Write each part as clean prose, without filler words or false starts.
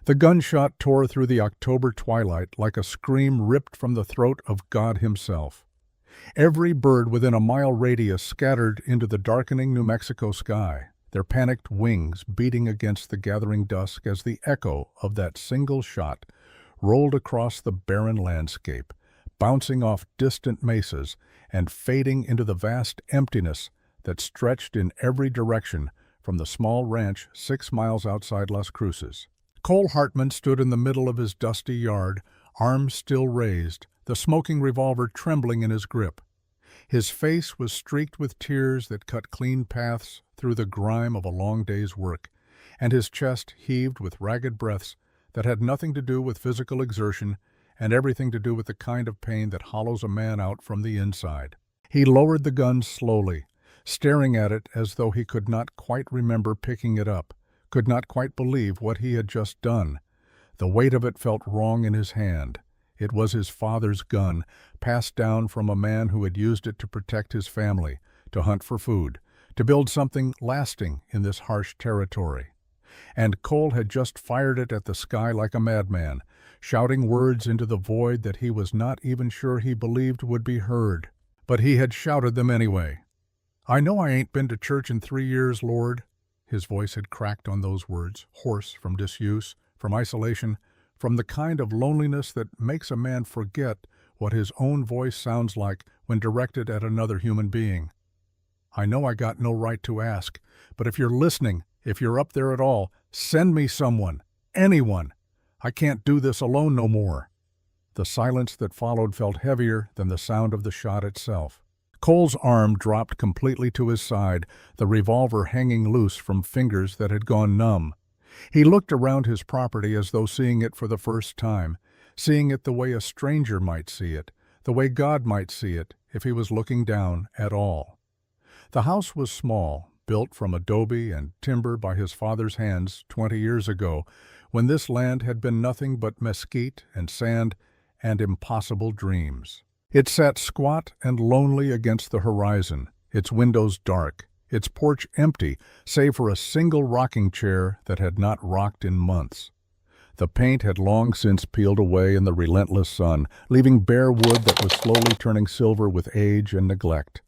The gunshot tore through the October twilight like a scream ripped from the throat of God himself. Every bird within a mile radius scattered into the darkening New Mexico sky, their panicked wings beating against the gathering dusk as the echo of that single shot rolled across the barren landscape, bouncing off distant mesas and fading into the vast emptiness that stretched in every direction from the small ranch 6 miles outside Las Cruces. Cole Hartman stood in the middle of his dusty yard, arms still raised, the smoking revolver trembling in his grip. His face was streaked with tears that cut clean paths through the grime of a long day's work, and his chest heaved with ragged breaths that had nothing to do with physical exertion and everything to do with the kind of pain that hollows a man out from the inside. He lowered the gun slowly, staring at it as though he could not quite remember picking it up, could not quite believe what he had just done. The weight of it felt wrong in his hand. It was his father's gun, passed down from a man who had used it to protect his family, to hunt for food, to build something lasting in this harsh territory. And Cole had just fired it at the sky like a madman, shouting words into the void that he was not even sure he believed would be heard. But he had shouted them anyway. "I know I ain't been to church in 3 years, Lord." His voice had cracked on those words, hoarse from disuse, from isolation, from the kind of loneliness that makes a man forget what his own voice sounds like when directed at another human being. "I know I got no right to ask, but if you're listening, if you're up there at all, send me someone, anyone. I can't do this alone no more." The silence that followed felt heavier than the sound of the shot itself. Cole's arm dropped completely to his side, the revolver hanging loose from fingers that had gone numb. He looked around his property as though seeing it for the first time, seeing it the way a stranger might see it, the way God might see it if he was looking down at all. The house was small, built from adobe and timber by his father's hands 20 years ago, when this land had been nothing but mesquite and sand and impossible dreams. It sat squat and lonely against the horizon, its windows dark, its porch empty save for a single rocking chair that had not rocked in months. The paint had long since peeled away in the relentless sun, leaving bare wood that was slowly turning silver with age and neglect.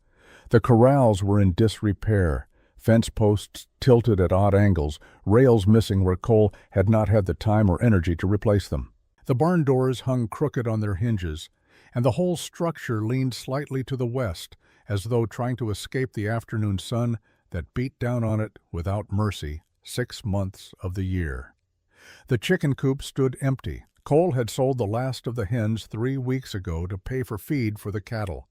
The corrals were in disrepair, fence posts tilted at odd angles, rails missing where Cole had not had the time or energy to replace them. The barn doors hung crooked on their hinges, and the whole structure leaned slightly to the west, as though trying to escape the afternoon sun that beat down on it without mercy 6 months of the year. The chicken coop stood empty. Cole had sold the last of the hens 3 weeks ago to pay for feed for the cattle.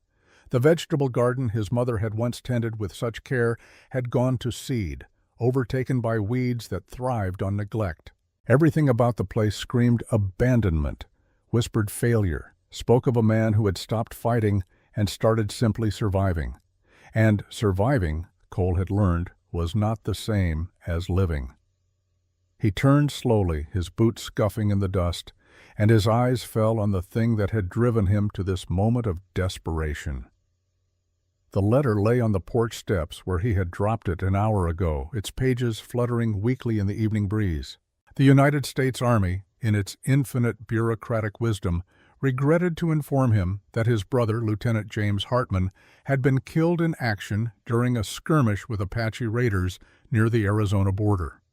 The vegetable garden his mother had once tended with such care had gone to seed, overtaken by weeds that thrived on neglect. Everything about the place screamed abandonment, whispered failure, spoke of a man who had stopped fighting and started simply surviving. And surviving, Cole had learned, was not the same as living. He turned slowly, his boots scuffing in the dust, and his eyes fell on the thing that had driven him to this moment of desperation. The letter lay on the porch steps where he had dropped it an hour ago, its pages fluttering weakly in the evening breeze. The United States Army, in its infinite bureaucratic wisdom, regretted to inform him that his brother, Lieutenant James Hartman, had been killed in action during a skirmish with Apache raiders near the Arizona border.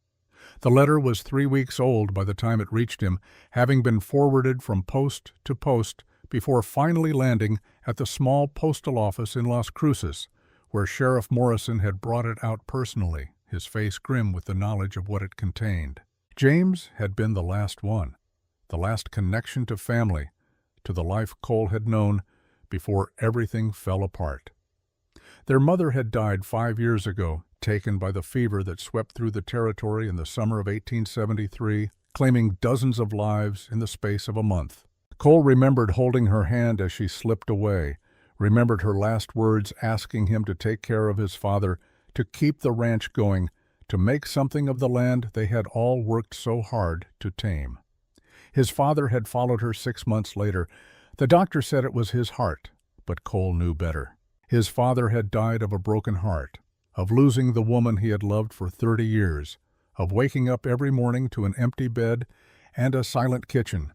The letter was 3 weeks old by the time it reached him, having been forwarded from post to post before finally landing at the small postal office in Las Cruces, where Sheriff Morrison had brought it out personally, his face grim with the knowledge of what it contained. James had been the last one, the last connection to family, to the life Cole had known before everything fell apart. Their mother had died 5 years ago, taken by the fever that swept through the territory in the summer of 1873, claiming dozens of lives in the space of a month. Cole remembered holding her hand as she slipped away, remembered her last words asking him to take care of his father, to keep the ranch going, to make something of the land they had all worked so hard to tame. His father had followed her 6 months later. The doctor said it was his heart, but Cole knew better. His father had died of a broken heart, of losing the woman he had loved for 30 years, of waking up every morning to an empty bed and a silent kitchen,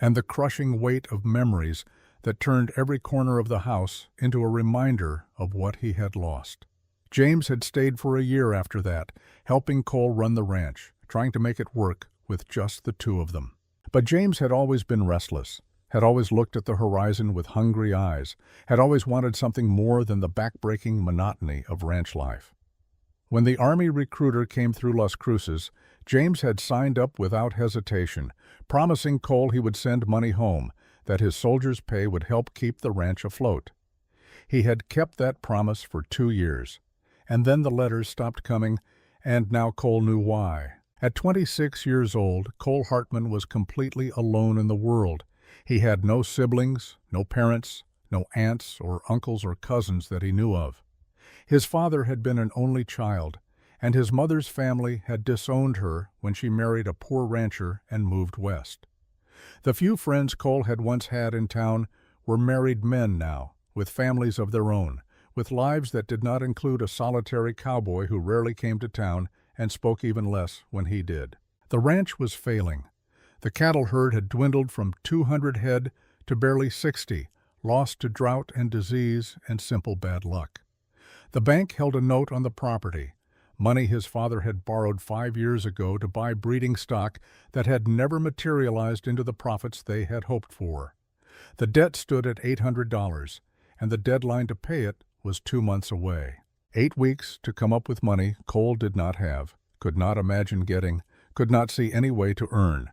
and the crushing weight of memories that turned every corner of the house into a reminder of what he had lost. James had stayed for a year after that, helping Cole run the ranch, trying to make it work with just the two of them. But James had always been restless, had always looked at the horizon with hungry eyes, had always wanted something more than the back-breaking monotony of ranch life. When the Army recruiter came through Las Cruces, James had signed up without hesitation, promising Cole he would send money home, that his soldiers' pay would help keep the ranch afloat. He had kept that promise for 2 years, and then the letters stopped coming, and now Cole knew why. At 26 years old, Cole Hartman was completely alone in the world. He had no siblings, no parents, no aunts or uncles or cousins that he knew of. His father had been an only child, and his mother's family had disowned her when she married a poor rancher and moved west. The few friends Cole had once had in town were married men now, with families of their own, with lives that did not include a solitary cowboy who rarely came to town and spoke even less when he did. The ranch was failing. The cattle herd had dwindled from 200 head to barely 60, lost to drought and disease and simple bad luck. The bank held a note on the property, money his father had borrowed 5 years ago to buy breeding stock that had never materialized into the profits they had hoped for. The debt stood at $800, and the deadline to pay it was 2 months away. 8 weeks to come up with money Cole did not have, could not imagine getting, could not see any way to earn.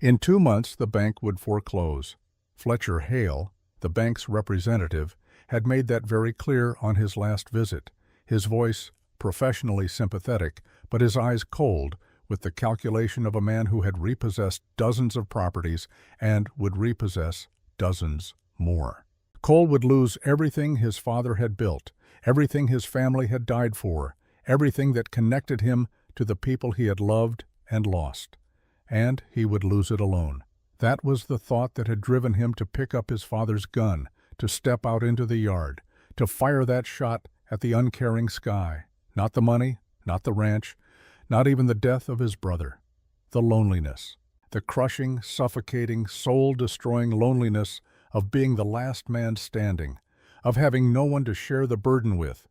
In 2 months the bank would foreclose. Fletcher Hale, the bank's representative, had made that very clear on his last visit, his voice professionally sympathetic, but his eyes cold, with the calculation of a man who had repossessed dozens of properties and would repossess dozens more. Cole would lose everything his father had built, everything his family had died for, everything that connected him to the people he had loved and lost. And he would lose it alone. That was the thought that had driven him to pick up his father's gun, to step out into the yard, to fire that shot at the uncaring sky. Not the money, not the ranch, not even the death of his brother. The loneliness, the crushing, suffocating, soul-destroying loneliness of being the last man standing, of having no one to share the burden with,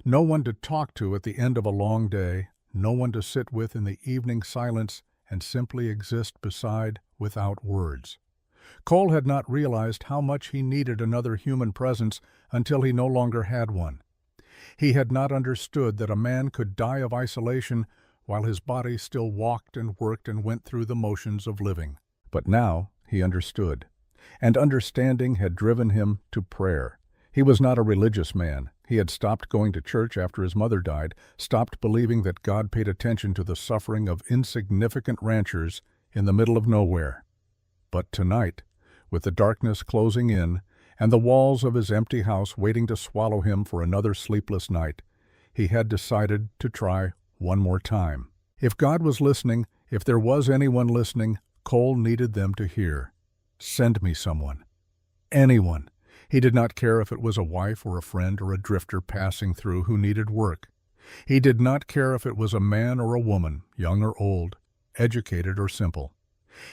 no one to talk to at the end of a long day, no one to sit with in the evening silence and simply exist beside without words. Cole had not realized how much he needed another human presence until he no longer had one. He had not understood that a man could die of isolation while his body still walked and worked and went through the motions of living. But now he understood, and understanding had driven him to prayer. He was not a religious man. He had stopped going to church after his mother died, stopped believing that God paid attention to the suffering of insignificant ranchers in the middle of nowhere. But tonight, with the darkness closing in and the walls of his empty house waiting to swallow him for another sleepless night, he had decided to try one more time. If God was listening, if there was anyone listening, Cole needed them to hear. Send me someone. Anyone. He did not care if it was a wife or a friend or a drifter passing through who needed work. He did not care if it was a man or a woman, young or old, educated or simple.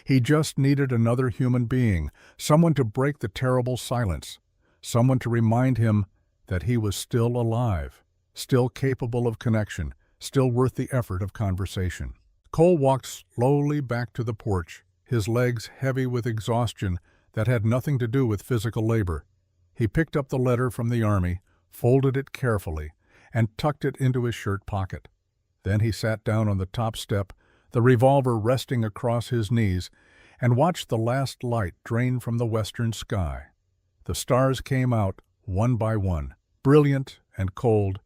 He just needed another human being, someone to break the terrible silence, someone to remind him that he was still alive, still capable of connection, still worth the effort of conversation. Cole walked slowly back to the porch, his legs heavy with exhaustion that had nothing to do with physical labor. He picked up the letter from the Army, folded it carefully, and tucked it into his shirt pocket. Then he sat down on the top step, the revolver resting across his knees, and watched the last light drain from the western sky. The stars came out one by one, brilliant and cold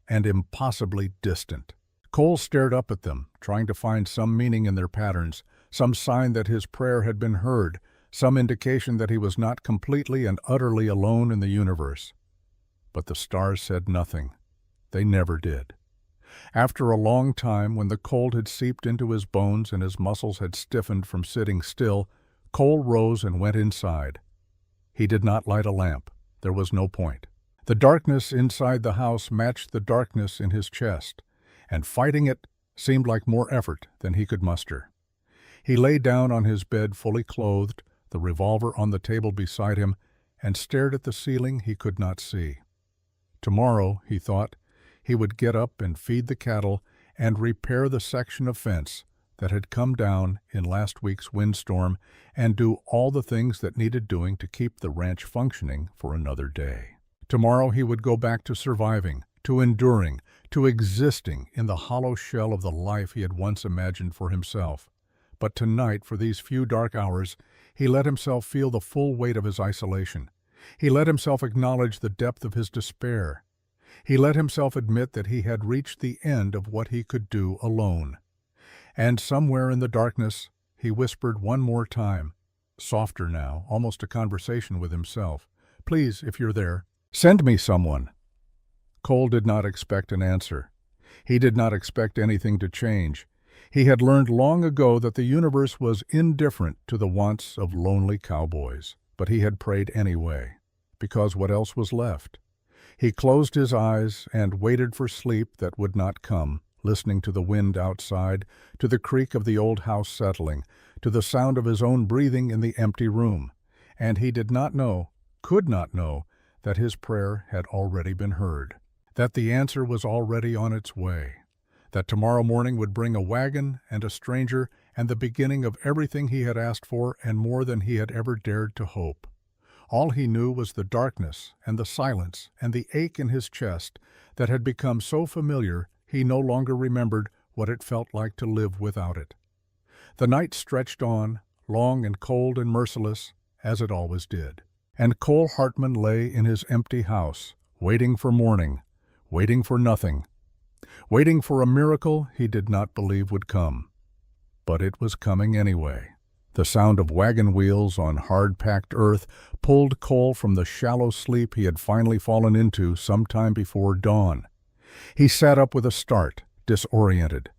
and impossibly distant. Cole stared up at them, trying to find some meaning in their patterns, some sign that his prayer had been heard, some indication that he was not completely and utterly alone in the universe. But the stars said nothing. They never did. After a long time, when the cold had seeped into his bones and his muscles had stiffened from sitting still, Cole rose and went inside. He did not light a lamp. There was no point. The darkness inside the house matched the darkness in his chest, and fighting it seemed like more effort than he could muster. He lay down on his bed fully clothed, the revolver on the table beside him, and stared at the ceiling he could not see. Tomorrow, he thought, he would get up and feed the cattle and repair the section of fence that had come down in last week's windstorm and do all the things that needed doing to keep the ranch functioning for another day. Tomorrow he would go back to surviving, to enduring, to existing in the hollow shell of the life he had once imagined for himself. But tonight, for these few dark hours, he let himself feel the full weight of his isolation. He let himself acknowledge the depth of his despair. He let himself admit that he had reached the end of what he could do alone. And somewhere in the darkness, he whispered one more time, softer now, almost a conversation with himself, "Please, if you're there, send me someone." Cole did not expect an answer. He did not expect anything to change. He had learned long ago that the universe was indifferent to the wants of lonely cowboys, but he had prayed anyway, because what else was left? He closed his eyes and waited for sleep that would not come, listening to the wind outside, to the creak of the old house settling, to the sound of his own breathing in the empty room. And he did not know, could not know, that his prayer had already been heard, that the answer was already on its way, that tomorrow morning would bring a wagon and a stranger and the beginning of everything he had asked for and more than he had ever dared to hope. All he knew was the darkness and the silence and the ache in his chest that had become so familiar he no longer remembered what it felt like to live without it. The night stretched on, long and cold and merciless, as it always did. And Cole Hartman lay in his empty house, waiting for morning, waiting for nothing, waiting for a miracle he did not believe would come. But it was coming anyway. The sound of wagon wheels on hard-packed earth pulled Cole from the shallow sleep he had finally fallen into some time before dawn. He sat up with a start, disoriented,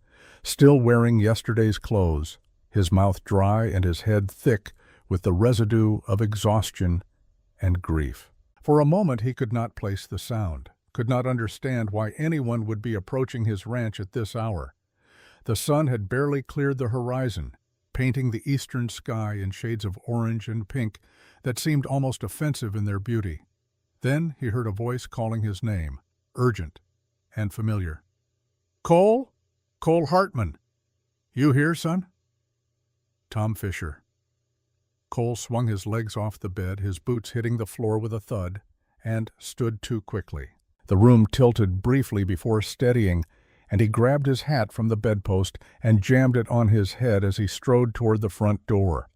still wearing yesterday's clothes, his mouth dry and his head thick with the residue of exhaustion and grief. For a moment he could not place the sound, could not understand why anyone would be approaching his ranch at this hour. The sun had barely cleared the horizon, painting the eastern sky in shades of orange and pink that seemed almost offensive in their beauty. Then he heard a voice calling his name, urgent and familiar. "Cole? Cole Hartman. You here, son?" Tom Fisher. Cole swung his legs off the bed, his boots hitting the floor with a thud, and stood to quickly. The room tilted briefly before steadying, and he grabbed his hat from the bedpost and jammed it on his head as he strode toward the front door.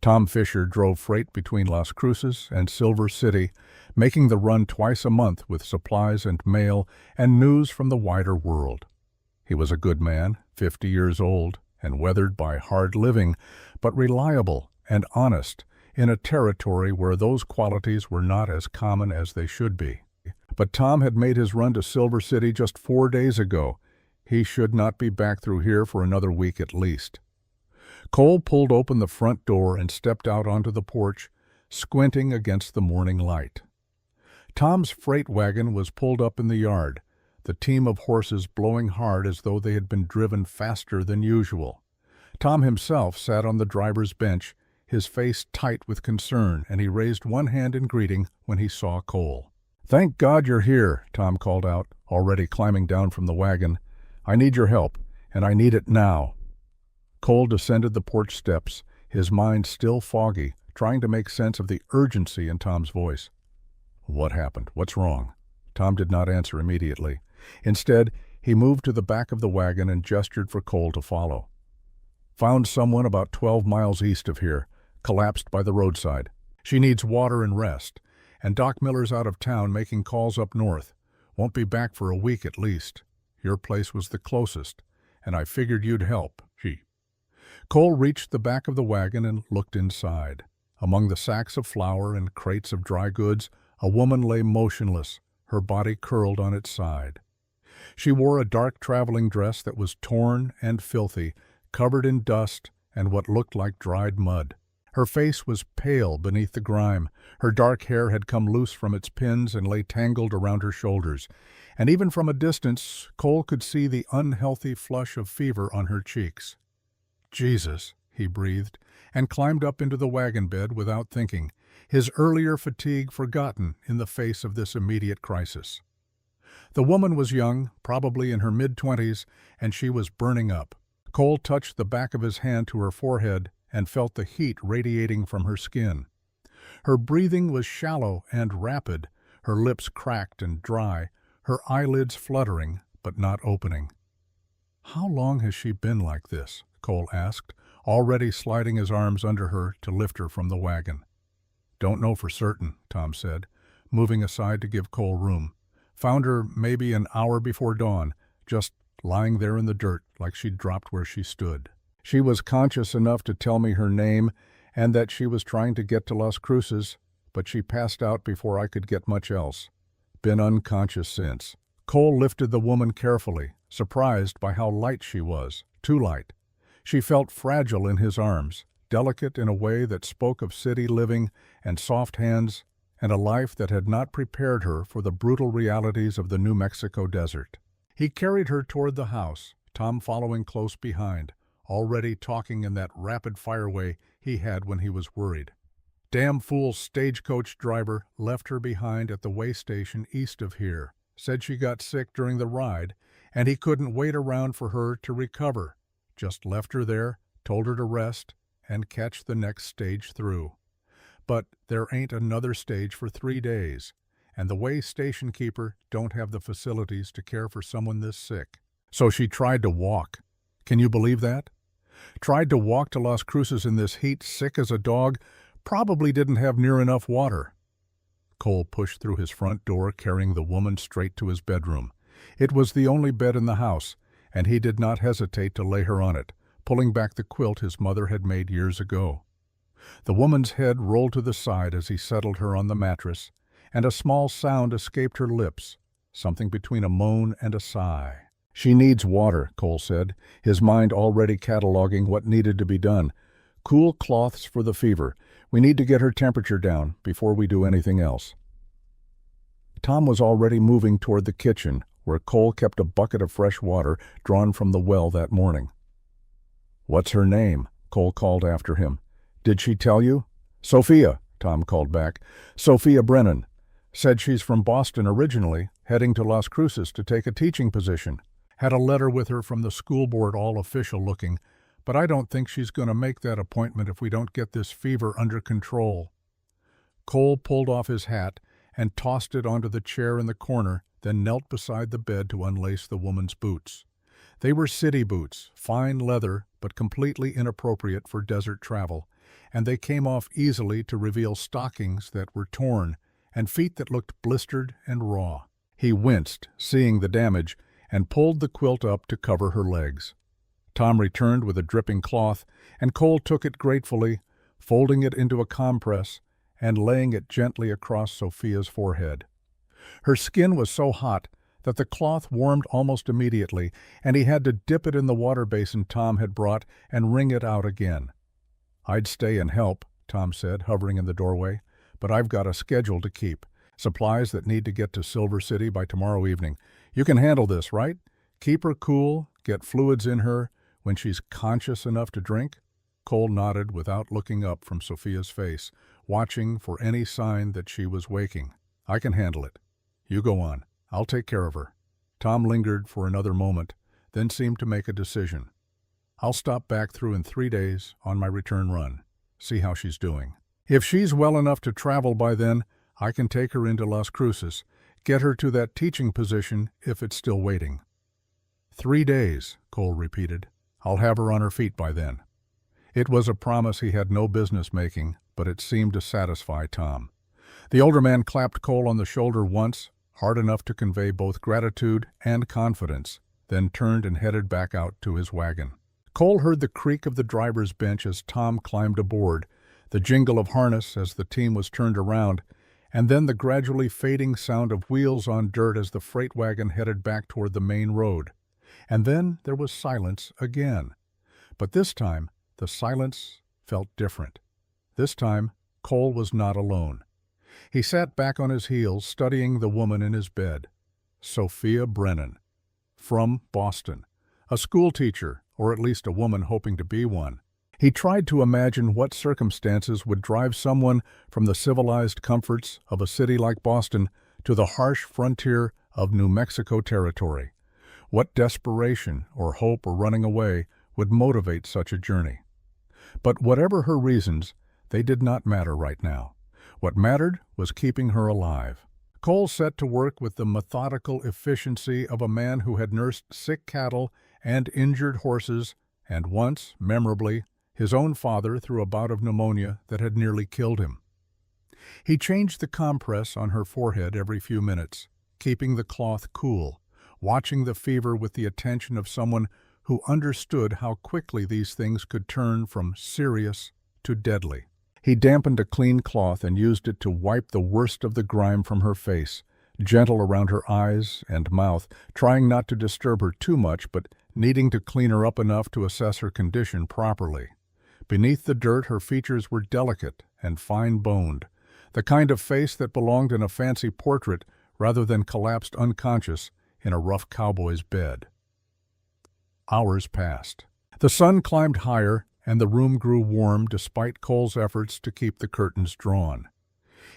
Tom Fisher drove freight between Las Cruces and Silver City, making the run twice a month with supplies and mail and news from the wider world. He was a good man, 50 years old, and weathered by hard living, but reliable and honest in a territory where those qualities were not as common as they should be. But Tom had made his run to Silver City just 4 days ago. He should not be back through here for another week at least. Cole pulled open the front door and stepped out onto the porch, squinting against the morning light. Tom's freight wagon was pulled up in the yard, the team of horses blowing hard as though they had been driven faster than usual. Tom himself sat on the driver's bench, his face tight with concern, and he raised one hand in greeting when he saw Cole. "Thank God you're here," Tom called out, already climbing down from the wagon. "I need your help, and I need it now." Cole descended the porch steps, his mind still foggy, trying to make sense of the urgency in Tom's voice. "What happened? What's wrong?" Tom did not answer immediately. Instead, he moved to the back of the wagon and gestured for Cole to follow. "Found someone about 12 miles east of here, collapsed by the roadside. She needs water and rest. And Doc Miller's out of town making calls up north. Won't be back for a week at least. Your place was the closest, and I figured you'd help." Cole reached the back of the wagon and looked inside. Among the sacks of flour and crates of dry goods, a woman lay motionless, her body curled on its side. She wore a dark traveling dress that was torn and filthy, covered in dust and what looked like dried mud. Her face was pale beneath the grime. Her dark hair had come loose from its pins and lay tangled around her shoulders. And even from a distance, Cole could see the unhealthy flush of fever on her cheeks. "Jesus," he breathed, and climbed up into the wagon bed without thinking, his earlier fatigue forgotten in the face of this immediate crisis. The woman was young, probably in her mid-20s, and she was burning up. Cole touched the back of his hand to her forehead and felt the heat radiating from her skin. Her breathing was shallow and rapid, her lips cracked and dry, her eyelids fluttering but not opening. "How long has she been like this?" Cole asked, already sliding his arms under her to lift her from the wagon. "Don't know for certain," Tom said, moving aside to give Cole room. "Found her maybe an hour before dawn, just lying there in the dirt like she'd dropped where she stood. She was conscious enough to tell me her name and that she was trying to get to Las Cruces, but she passed out before I could get much else. Been unconscious since." Cole lifted the woman carefully, surprised by how light she was, too light. She felt fragile in his arms, delicate in a way that spoke of city living and soft hands and a life that had not prepared her for the brutal realities of the New Mexico desert. He carried her toward the house, Tom following close behind, already talking in that rapid-fire way he had when he was worried. "Damn fool stagecoach driver left her behind at the way station east of here. Said she got sick during the ride, and he couldn't wait around for her to recover. Just left her there, told her to rest, and catch the next stage through. But there ain't another stage for 3 days, and the way station keeper don't have the facilities to care for someone this sick. So she tried to walk. Can you believe that? Tried to walk to Las Cruces in this heat, sick as a dog, probably didn't have near enough water." Cole pushed through his front door, carrying the woman straight to his bedroom. It was the only bed in the house, and he did not hesitate to lay her on it, pulling back the quilt his mother had made years ago. The woman's head rolled to the side as he settled her on the mattress, and a small sound escaped her lips, something between a moan and a sigh. "She needs water," Cole said, his mind already cataloging what needed to be done. "Cool cloths for the fever. We need to get her temperature down before we do anything else." Tom was already moving toward the kitchen, where Cole kept a bucket of fresh water drawn from the well that morning. "What's her name?" Cole called after him. "Did she tell you?" "Sophia," Tom called back. "Sophia Brennan. Said she's from Boston originally, heading to Las Cruces to take a teaching position. Had a letter with her from the school board, all official looking, but I don't think she's going to make that appointment if we don't get this fever under control." Cole pulled off his hat and tossed it onto the chair in the corner, then knelt beside the bed to unlace the woman's boots. They were city boots, fine leather, but completely inappropriate for desert travel, and they came off easily to reveal stockings that were torn and feet that looked blistered and raw. He winced, seeing the damage, and pulled the quilt up to cover her legs. Tom returned with a dripping cloth, and Cole took it gratefully, folding it into a compress and laying it gently across Sophia's forehead. Her skin was so hot that the cloth warmed almost immediately, and he had to dip it in the water basin Tom had brought and wring it out again. "I'd stay and help," Tom said, hovering in the doorway, "but I've got a schedule to keep. Supplies that need to get to Silver City by tomorrow evening. You can handle this, right? Keep her cool, get fluids in her when she's conscious enough to drink?" Cole nodded without looking up from Sophia's face, watching for any sign that she was waking. "I can handle it. You go on. I'll take care of her." Tom lingered for another moment, then seemed to make a decision. "I'll stop back through in 3 days on my return run. See how she's doing. If she's well enough to travel by then, I can take her into Las Cruces, get her to that teaching position if it's still waiting." 3 days, Cole repeated. "I'll have her on her feet by then." It was a promise he had no business making, but it seemed to satisfy Tom. The older man clapped Cole on the shoulder once, hard enough to convey both gratitude and confidence, then turned and headed back out to his wagon. Cole heard the creak of the driver's bench as Tom climbed aboard, the jingle of harness as the team was turned around, and then the gradually fading sound of wheels on dirt as the freight wagon headed back toward the main road. And then there was silence again. But this time, the silence felt different. This time, Cole was not alone. He sat back on his heels, studying the woman in his bed. Sophia Brennan. From Boston. A school teacher, or at least a woman hoping to be one. He tried to imagine what circumstances would drive someone from the civilized comforts of a city like Boston to the harsh frontier of New Mexico territory. What desperation or hope or running away would motivate such a journey? But whatever her reasons, they did not matter right now. What mattered was keeping her alive. Cole set to work with the methodical efficiency of a man who had nursed sick cattle and injured horses, and once, memorably, his own father through a bout of pneumonia that had nearly killed him. He changed the compress on her forehead every few minutes, keeping the cloth cool, watching the fever with the attention of someone who understood how quickly these things could turn from serious to deadly. He dampened a clean cloth and used it to wipe the worst of the grime from her face, gentle around her eyes and mouth, trying not to disturb her too much but needing to clean her up enough to assess her condition properly. Beneath the dirt, her features were delicate and fine-boned, the kind of face that belonged in a fancy portrait rather than collapsed unconscious in a rough cowboy's bed. Hours passed. The sun climbed higher, and the room grew warm despite Cole's efforts to keep the curtains drawn.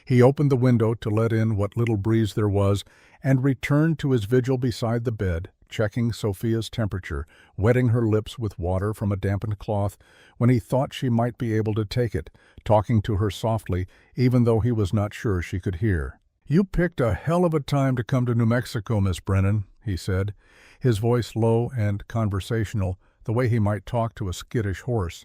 He opened the window to let in what little breeze there was and returned to his vigil beside the bed, checking Sophia's temperature, wetting her lips with water from a dampened cloth when he thought she might be able to take it, talking to her softly, even though he was not sure she could hear. "You picked a hell of a time to come to New Mexico, Miss Brennan," he said, his voice low and conversational, the way he might talk to a skittish horse.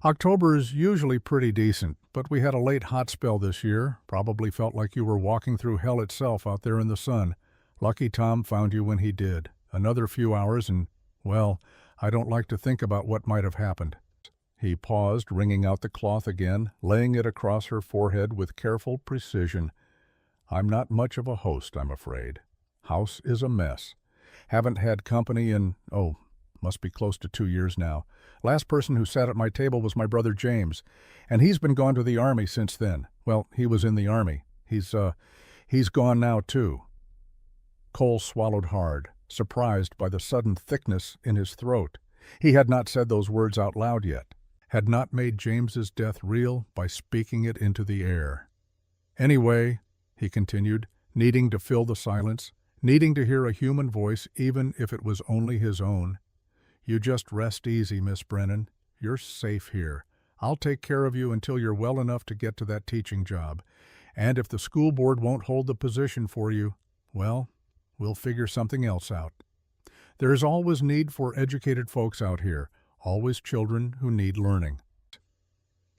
"October's usually pretty decent, but we had a late hot spell this year. Probably felt like you were walking through hell itself out there in the sun. Lucky Tom found you when he did. Another few hours and, well, I don't like to think about what might have happened." He paused, wringing out the cloth again, laying it across her forehead with careful precision. "I'm not much of a host, I'm afraid. House is a mess. Haven't had company in, must be close to 2 years now. Last person who sat at my table was my brother James, and he's been gone to the Army since then. Well, he was in the Army. He's gone now, too." Cole swallowed hard, surprised by the sudden thickness in his throat. He had not said those words out loud yet, had not made James's death real by speaking it into the air. "Anyway," he continued, needing to fill the silence, needing to hear a human voice even if it was only his own, "you just rest easy, Miss Brennan. You're safe here. I'll take care of you until you're well enough to get to that teaching job. And if the school board won't hold the position for you, well, we'll figure something else out. There's always need for educated folks out here, always children who need learning."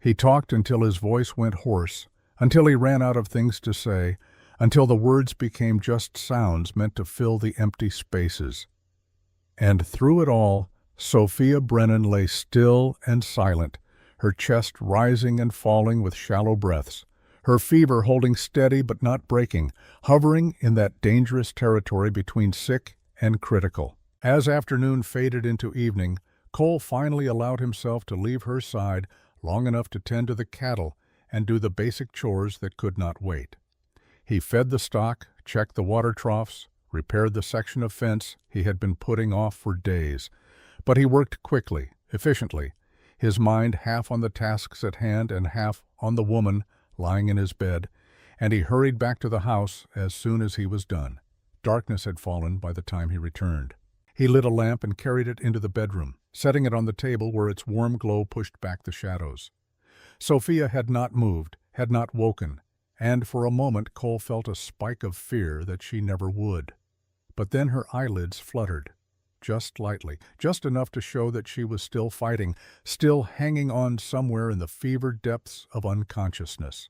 He talked until his voice went hoarse, until he ran out of things to say, until the words became just sounds meant to fill the empty spaces. And through it all, Sophia Brennan lay still and silent, her chest rising and falling with shallow breaths, her fever holding steady but not breaking, hovering in that dangerous territory between sick and critical. As afternoon faded into evening, Cole finally allowed himself to leave her side long enough to tend to the cattle and do the basic chores that could not wait. He fed the stock, checked the water troughs, repaired the section of fence he had been putting off for days. But he worked quickly, efficiently, his mind half on the tasks at hand and half on the woman lying in his bed, and he hurried back to the house as soon as he was done. Darkness had fallen by the time he returned. He lit a lamp and carried it into the bedroom, setting it on the table where its warm glow pushed back the shadows. Sophia had not moved, had not woken, and for a moment Cole felt a spike of fear that she never would. But then her eyelids fluttered, just lightly, just enough to show that she was still fighting, still hanging on somewhere in the fevered depths of unconsciousness.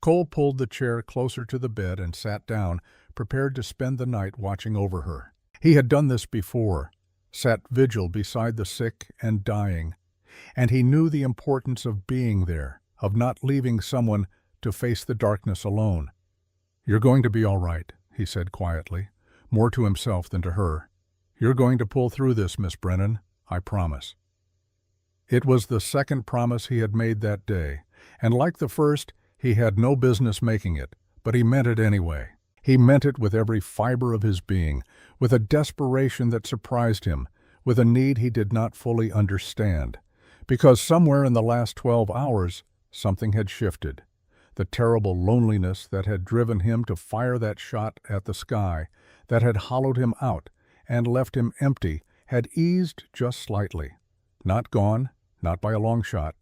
Cole pulled the chair closer to the bed and sat down, prepared to spend the night watching over her. He had done this before, sat vigil beside the sick and dying, and he knew the importance of being there, of not leaving someone to face the darkness alone. "You're going to be all right," he said quietly, more to himself than to her. "You're going to pull through this, Miss Brennan, I promise." It was the second promise he had made that day, and like the first, he had no business making it, but he meant it anyway. He meant it with every fiber of his being, with a desperation that surprised him, with a need he did not fully understand, Because somewhere in the last 12 hours, something had shifted. The terrible loneliness that had driven him to fire that shot at the sky, that had hollowed him out and left him empty, had eased just slightly. Not gone, not by a long shot,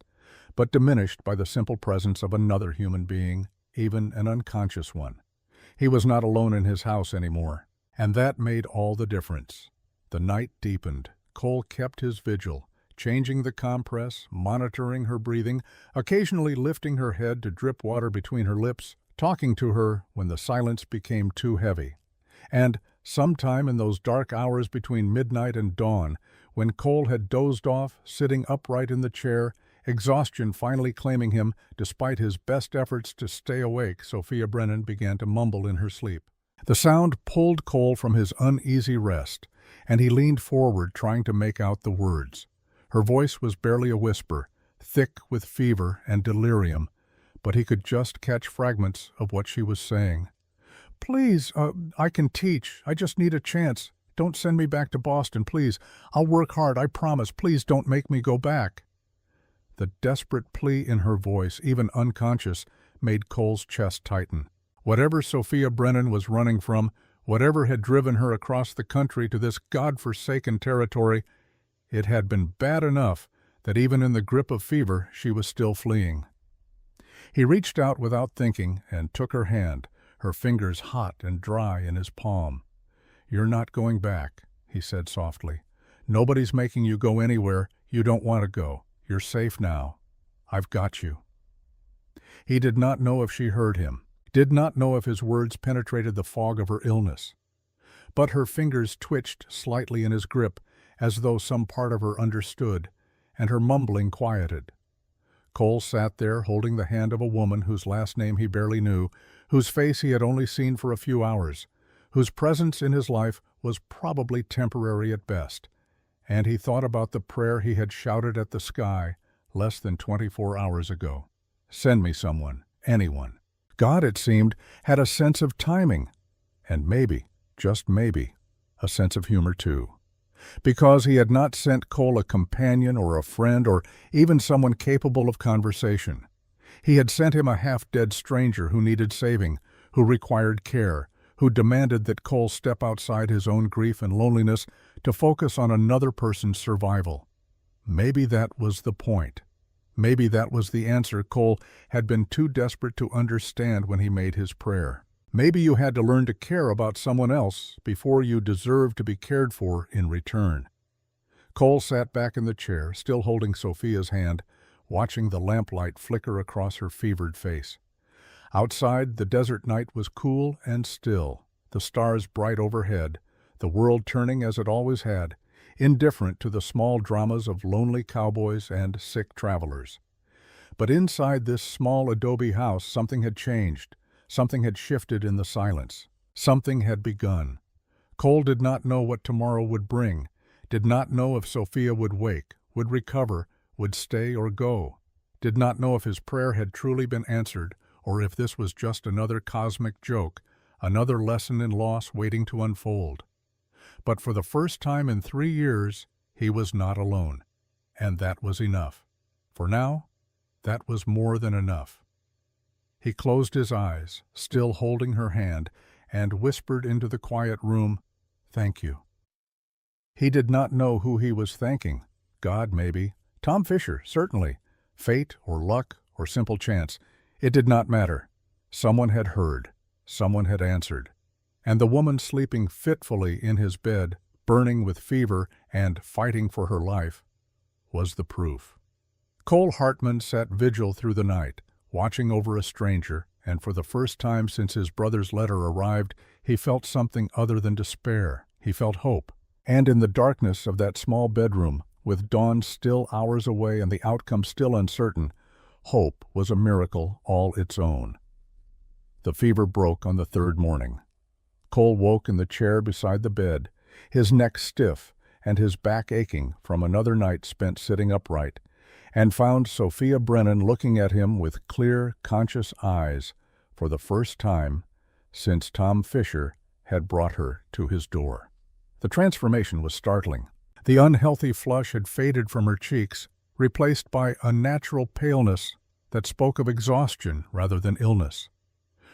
but diminished by the simple presence of another human being, even an unconscious one. He was not alone in his house anymore, and that made all the difference. The night deepened. Cole kept his vigil, changing the compress, monitoring her breathing, occasionally lifting her head to drip water between her lips, talking to her when the silence became too heavy. And sometime in those dark hours between midnight and dawn, when Cole had dozed off, sitting upright in the chair, exhaustion finally claiming him, despite his best efforts to stay awake, Sophia Brennan began to mumble in her sleep. The sound pulled Cole from his uneasy rest, and he leaned forward trying to make out the words. Her voice was barely a whisper, thick with fever and delirium, but he could just catch fragments of what she was saying. "Please, I can teach. I just need a chance. Don't send me back to Boston, please. I'll work hard, I promise. Please don't make me go back." The desperate plea in her voice, even unconscious, made Cole's chest tighten. Whatever Sophia Brennan was running from, whatever had driven her across the country to this God-forsaken territory, it had been bad enough that even in the grip of fever she was still fleeing. He reached out without thinking and took her hand, her fingers hot and dry in his palm. "You're not going back," he said softly. "Nobody's making you go anywhere you don't want to go. You're safe now. I've got you." He did not know if she heard him, did not know if his words penetrated the fog of her illness. But her fingers twitched slightly in his grip, as though some part of her understood, and her mumbling quieted. Cole sat there holding the hand of a woman whose last name he barely knew, whose face he had only seen for a few hours, whose presence in his life was probably temporary at best, and he thought about the prayer he had shouted at the sky less than 24 hours ago. "Send me someone, anyone." God, it seemed, had a sense of timing, and maybe, just maybe, a sense of humor too. Because he had not sent Cole a companion or a friend or even someone capable of conversation. He had sent him a half-dead stranger who needed saving, who required care, who demanded that Cole step outside his own grief and loneliness to focus on another person's survival. Maybe that was the point. Maybe that was the answer Cole had been too desperate to understand when he made his prayer. Maybe you had to learn to care about someone else before you deserved to be cared for in return. Cole sat back in the chair, still holding Sophia's hand, watching the lamplight flicker across her fevered face. Outside, the desert night was cool and still, the stars bright overhead, the world turning as it always had, indifferent to the small dramas of lonely cowboys and sick travelers. But inside this small adobe house something had changed. Something had shifted in the silence. Something had begun. Cole did not know what tomorrow would bring, did not know if Sophia would wake, would recover, would stay or go, did not know if his prayer had truly been answered or if this was just another cosmic joke, another lesson in loss waiting to unfold. But for the first time in 3 years, he was not alone, and that was enough. For now, that was more than enough. He closed his eyes, still holding her hand, and whispered into the quiet room, "Thank you." He did not know who he was thanking. God, maybe. Tom Fisher, certainly. Fate or luck or simple chance. It did not matter. Someone had heard. Someone had answered. And the woman sleeping fitfully in his bed, burning with fever and fighting for her life, was the proof. Cole Hartman sat vigil through the night, watching over a stranger, and for the first time since his brother's letter arrived, he felt something other than despair. He felt hope. And in the darkness of that small bedroom, with dawn still hours away and the outcome still uncertain, hope was a miracle all its own. The fever broke on the 3rd morning. Cole woke in the chair beside the bed, his neck stiff and his back aching from another night spent sitting upright, and found Sophia Brennan looking at him with clear, conscious eyes for the first time since Tom Fisher had brought her to his door. The transformation was startling. The unhealthy flush had faded from her cheeks, replaced by a natural paleness that spoke of exhaustion rather than illness.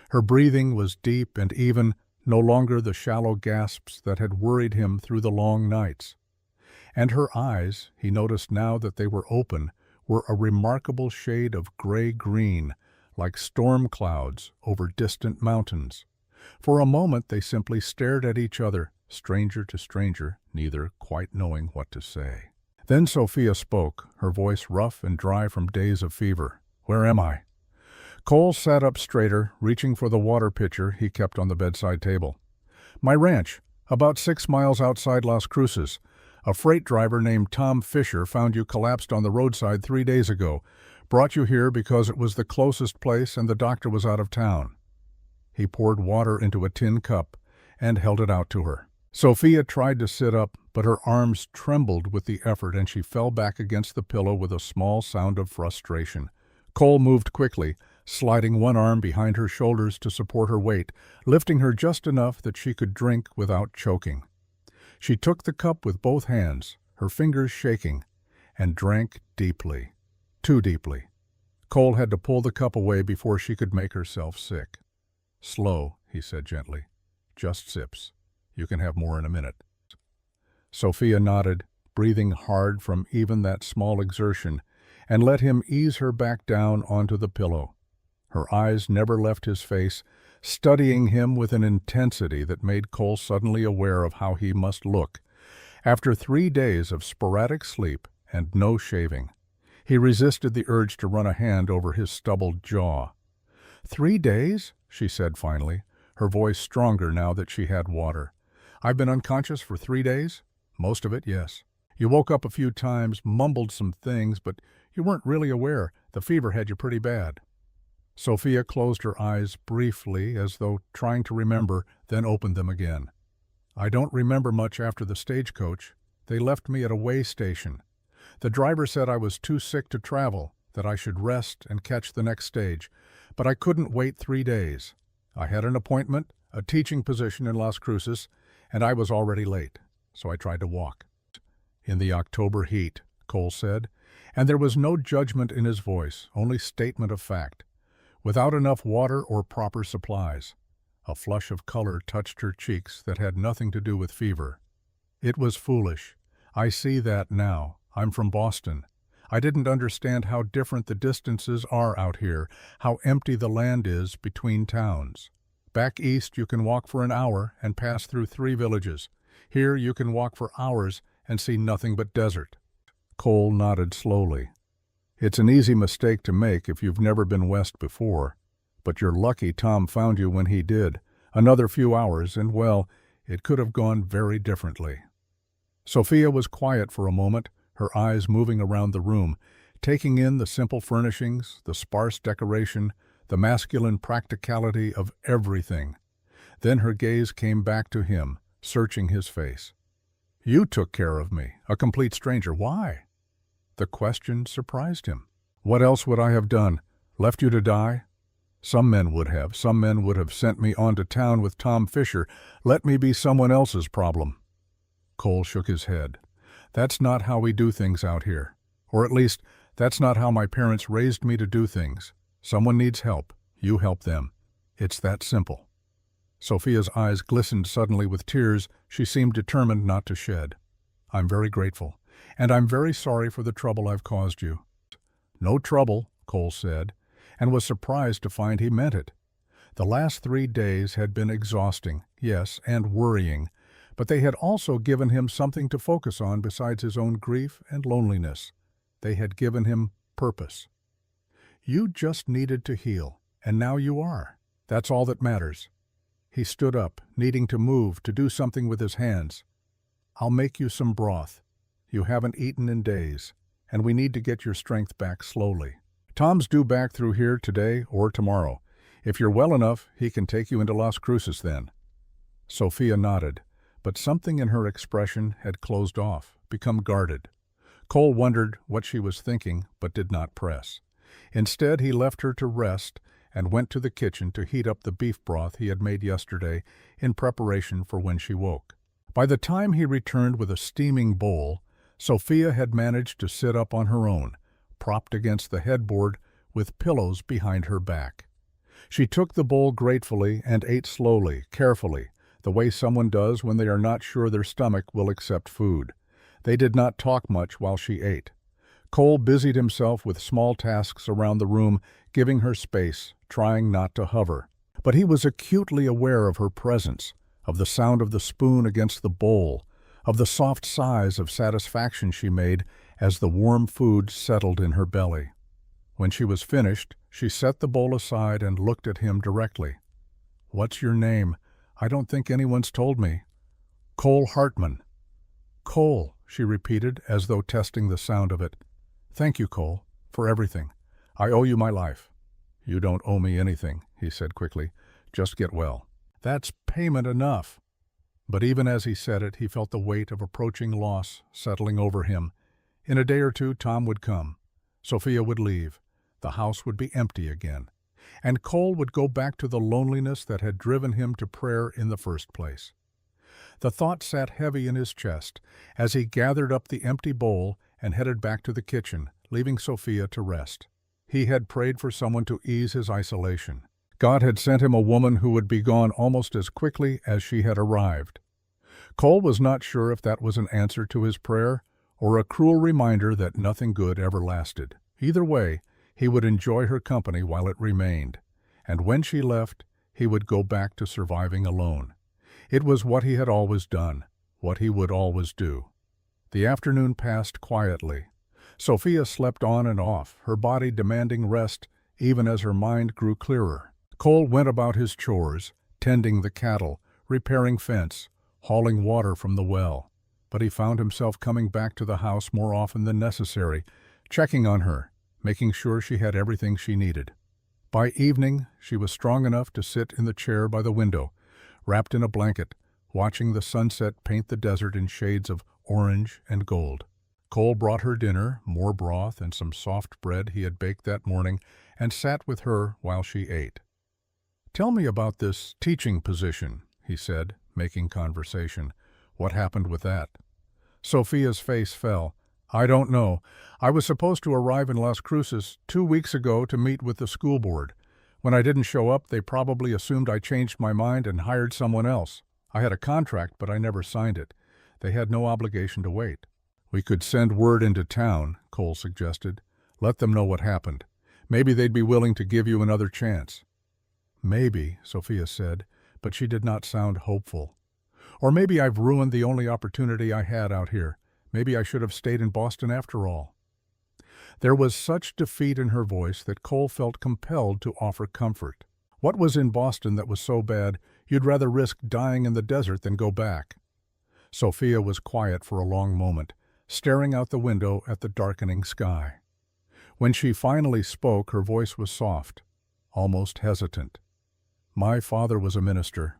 Her breathing was deep and even, no longer the shallow gasps that had worried him through the long nights. And her eyes, he noticed now that they were open, were a remarkable shade of gray-green, like storm clouds over distant mountains. For a moment they simply stared at each other, stranger to stranger, neither quite knowing what to say. Then Sophia spoke, her voice rough and dry from days of fever. "Where am I?" Cole sat up straighter, reaching for the water pitcher he kept on the bedside table. "My ranch, about 6 miles outside Las Cruces. A freight driver named Tom Fisher found you collapsed on the roadside 3 days ago. Brought you here because it was the closest place and the doctor was out of town." He poured water into a tin cup and held it out to her. Sophia tried to sit up, but her arms trembled with the effort and she fell back against the pillow with a small sound of frustration. Cole moved quickly, sliding one arm behind her shoulders to support her weight, lifting her just enough that she could drink without choking. She took the cup with both hands, her fingers shaking, and drank deeply. Too deeply. Cole had to pull the cup away before she could make herself sick. "Slow," he said gently. "Just sips. You can have more in a minute." Sophia nodded, breathing hard from even that small exertion, and let him ease her back down onto the pillow. Her eyes never left his face, studying him with an intensity that made Cole suddenly aware of how he must look. After 3 days of sporadic sleep and no shaving, he resisted the urge to run a hand over his stubbled jaw. "3 days?" she said finally, her voice stronger now that she had water. "I've been unconscious for 3 days? Most of it, yes. You woke up a few times, mumbled some things, but you weren't really aware. The fever had you pretty bad." Sophia closed her eyes briefly, as though trying to remember, then opened them again. "I don't remember much after the stagecoach. They left me at a way station. The driver said I was too sick to travel, that I should rest and catch the next stage, but I couldn't wait 3 days. I had an appointment, a teaching position in Las Cruces, and I was already late, so I tried to walk." "In the October heat," Cole said, and there was no judgment in his voice, only statement of fact. "Without enough water or proper supplies." A flush of color touched her cheeks that had nothing to do with fever. "It was foolish. I see that now. I'm from Boston. I didn't understand how different the distances are out here, how empty the land is between towns. Back east you can walk for an hour and pass through 3 villages. Here you can walk for hours and see nothing but desert." Cole nodded slowly. "It's an easy mistake to make if you've never been west before. But you're lucky Tom found you when he did. Another few hours, and well, it could have gone very differently." Sophia was quiet for a moment, her eyes moving around the room, taking in the simple furnishings, the sparse decoration, the masculine practicality of everything. Then her gaze came back to him, searching his face. "You took care of me, a complete stranger. Why?" The question surprised him. "What else would I have done? Left you to die? Some men would have. Some men would have sent me on to town with Tom Fisher. Let me be someone else's problem." Cole shook his head. "That's not how we do things out here. Or at least, that's not how my parents raised me to do things. Someone needs help. You help them. It's that simple." Sophia's eyes glistened suddenly with tears she seemed determined not to shed. "I'm very grateful. And I'm very sorry for the trouble I've caused you." "No trouble," Cole said, and was surprised to find he meant it. The last 3 days had been exhausting, yes, and worrying, but they had also given him something to focus on besides his own grief and loneliness. They had given him purpose. "You just needed to heal, and now you are. That's all that matters." He stood up, needing to move, to do something with his hands. "I'll make you some broth. You haven't eaten in days, and we need to get your strength back slowly. Tom's due back through here today or tomorrow. If you're well enough, he can take you into Las Cruces then." Sophia nodded, but something in her expression had closed off, become guarded. Cole wondered what she was thinking, but did not press. Instead, he left her to rest and went to the kitchen to heat up the beef broth he had made yesterday in preparation for when she woke. By the time he returned with a steaming bowl, Sophia had managed to sit up on her own, propped against the headboard with pillows behind her back. She took the bowl gratefully and ate slowly, carefully, the way someone does when they are not sure their stomach will accept food. They did not talk much while she ate. Cole busied himself with small tasks around the room, giving her space, trying not to hover. But he was acutely aware of her presence, of the sound of the spoon against the bowl, of the soft sighs of satisfaction she made as the warm food settled in her belly. When she was finished, she set the bowl aside and looked at him directly. "What's your name? I don't think anyone's told me." "Cole Hartman." "Cole," she repeated, as though testing the sound of it. "Thank you, Cole, for everything. I owe you my life." "You don't owe me anything," he said quickly. "Just get well." "That's payment enough." But even as he said it, he felt the weight of approaching loss settling over him. In a day or two, Tom would come. Sophia would leave. The house would be empty again. And Cole would go back to the loneliness that had driven him to prayer in the first place. The thought sat heavy in his chest as he gathered up the empty bowl and headed back to the kitchen, leaving Sophia to rest. He had prayed for someone to ease his isolation. God had sent him a woman who would be gone almost as quickly as she had arrived. Cole was not sure if that was an answer to his prayer or a cruel reminder that nothing good ever lasted. Either way, he would enjoy her company while it remained, and when she left, he would go back to surviving alone. It was what he had always done, what he would always do. The afternoon passed quietly. Sophia slept on and off, her body demanding rest even as her mind grew clearer. Cole went about his chores, tending the cattle, repairing fence, hauling water from the well. But he found himself coming back to the house more often than necessary, checking on her, making sure she had everything she needed. By evening, she was strong enough to sit in the chair by the window, wrapped in a blanket, watching the sunset paint the desert in shades of orange and gold. Cole brought her dinner, more broth and some soft bread he had baked that morning, and sat with her while she ate. "Tell me about this teaching position," he said, making conversation. "What happened with that?" Sophia's face fell. "I don't know. I was supposed to arrive in Las Cruces 2 weeks ago to meet with the school board. When I didn't show up, they probably assumed I changed my mind and hired someone else. I had a contract, but I never signed it. They had no obligation to wait." "We could send word into town," Cole suggested. "Let them know what happened. Maybe they'd be willing to give you another chance." "Maybe," Sophia said, but she did not sound hopeful. "Or maybe I've ruined the only opportunity I had out here. Maybe I should have stayed in Boston after all." There was such defeat in her voice that Cole felt compelled to offer comfort. "What was in Boston that was so bad you'd rather risk dying in the desert than go back?" Sophia was quiet for a long moment, staring out the window at the darkening sky. When she finally spoke, her voice was soft, almost hesitant. "My father was a minister.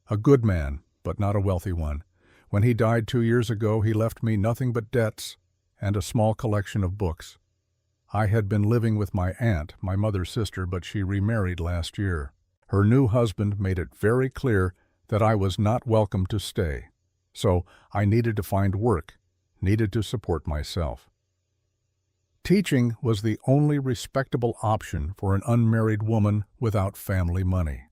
A good man, but not a wealthy one. When he died 2 years ago, he left me nothing but debts and a small collection of books. I had been living with my aunt, my mother's sister, but she remarried last year. Her new husband made it very clear that I was not welcome to stay. So I needed to find work, needed to support myself. Teaching was the only respectable option for an unmarried woman without family money."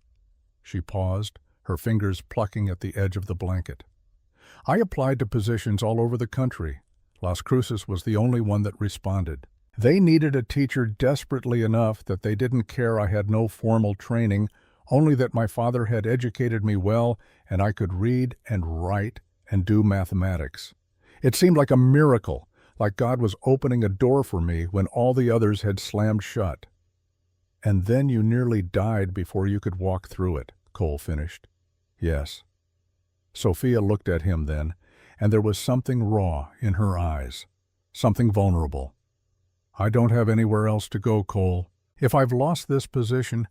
She paused, her fingers plucking at the edge of the blanket. "I applied to positions all over the country. Las Cruces was the only one that responded. They needed a teacher desperately enough that they didn't care I had no formal training, only that my father had educated me well and I could read and write and do mathematics. It seemed like a miracle, like God was opening a door for me when all the others had slammed shut." "And then you nearly died before you could walk through it," Cole finished. "Yes." Sophia looked at him then, and there was something raw in her eyes, something vulnerable. "I don't have anywhere else to go, Cole. If I've lost this position,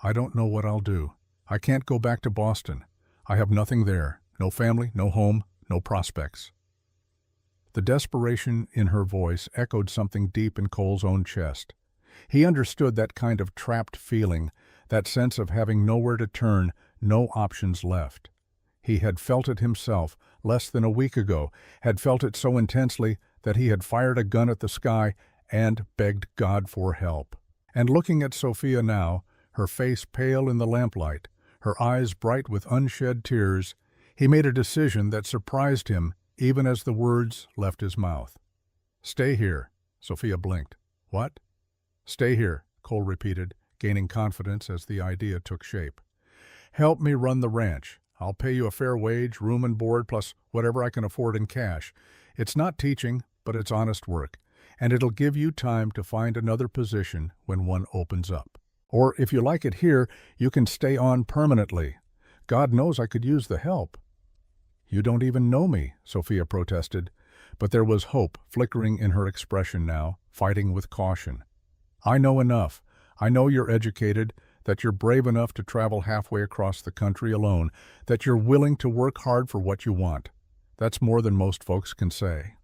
I don't know what I'll do. I can't go back to Boston. I have nothing there, no family, no home, no prospects." The desperation in her voice echoed something deep in Cole's own chest. He understood that kind of trapped feeling, that sense of having nowhere to turn, no options left. He had felt it himself less than a week ago, had felt it so intensely that he had fired a gun at the sky and begged God for help. And looking at Sophia now, her face pale in the lamplight, her eyes bright with unshed tears, he made a decision that surprised him even as the words left his mouth. "Stay here." Sophia blinked. "What?" "Stay here," Cole repeated, gaining confidence as the idea took shape. "Help me run the ranch. I'll pay you a fair wage, room and board, plus whatever I can afford in cash. It's not teaching, but it's honest work, and it'll give you time to find another position when one opens up. Or if you like it here, you can stay on permanently. God knows I could use the help." "You don't even know me," Sophia protested, but there was hope flickering in her expression now, fighting with caution. "I know enough. I know you're educated, that you're brave enough to travel halfway across the country alone, that you're willing to work hard for what you want. That's more than most folks can say."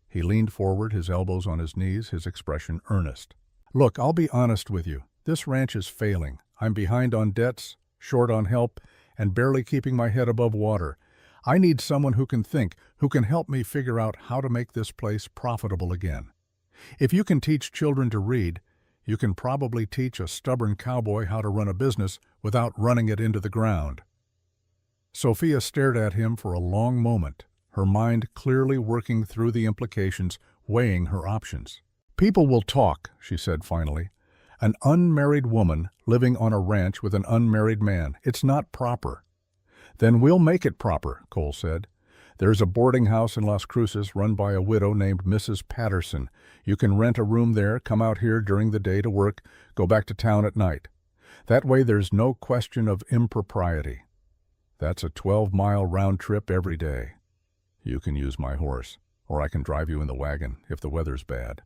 He leaned forward, his elbows on his knees, his expression earnest. "Look, I'll be honest with you. This ranch is failing. I'm behind on debts, short on help, and barely keeping my head above water. I need someone who can think, who can help me figure out how to make this place profitable again. If you can teach children to read, you can probably teach a stubborn cowboy how to run a business without running it into the ground." Sophia stared at him for a long moment, her mind clearly working through the implications, weighing her options. "People will talk," she said finally. "An unmarried woman living on a ranch with an unmarried man. It's not proper." "Then we'll make it proper," Cole said. "There's a boarding house in Las Cruces run by a widow named Mrs. Patterson. You can rent a room there, come out here during the day to work, go back to town at night. That way there's no question of impropriety. That's a 12-mile round trip every day. You can use my horse, or I can drive you in the wagon if the weather's bad."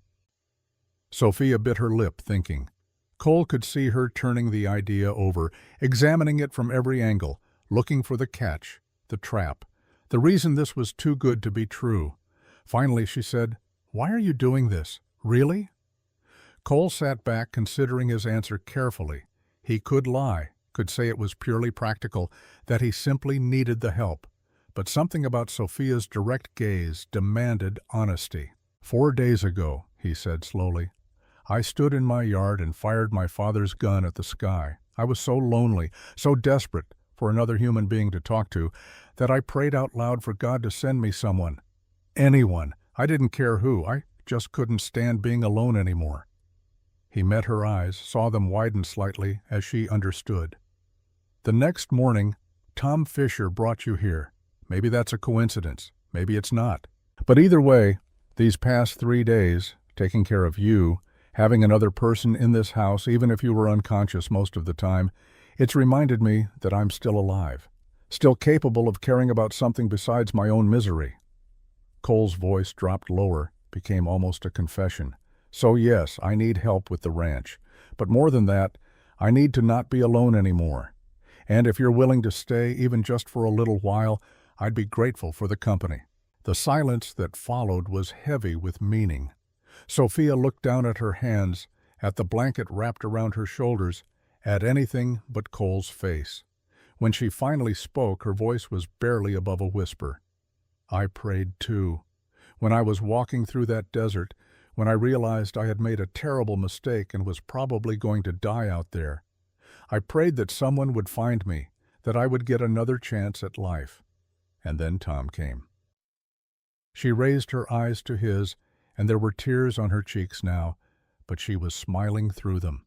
Sophia bit her lip, thinking. Cole could see her turning the idea over, examining it from every angle, looking for the catch, the trap, the reason this was too good to be true. Finally she said, "Why are you doing this? Really?" Cole sat back, considering his answer carefully. He could lie, could say it was purely practical, that he simply needed the help. But something about Sophia's direct gaze demanded honesty. "4 days ago," he said slowly, "I stood in my yard and fired my father's gun at the sky. I was so lonely, so desperate for another human being to talk to, that I prayed out loud for God to send me someone. Anyone. I didn't care who. I just couldn't stand being alone anymore." He met her eyes, saw them widen slightly as she understood. "The next morning, Tom Fisher brought you here. Maybe that's a coincidence. Maybe it's not. But either way, these past 3 days, taking care of you, having another person in this house, even if you were unconscious most of the time, it's reminded me that I'm still alive, still capable of caring about something besides my own misery." Cole's voice dropped lower, became almost a confession. "So yes, I need help with the ranch. But more than that, I need to not be alone anymore. And if you're willing to stay, even just for a little while, I'd be grateful for the company." The silence that followed was heavy with meaning. Sophia looked down at her hands, at the blanket wrapped around her shoulders, at anything but Cole's face. When she finally spoke, her voice was barely above a whisper. "I prayed too. When I was walking through that desert, when I realized I had made a terrible mistake and was probably going to die out there, I prayed that someone would find me, that I would get another chance at life. And then Tom came." She raised her eyes to his, and there were tears on her cheeks now, but she was smiling through them.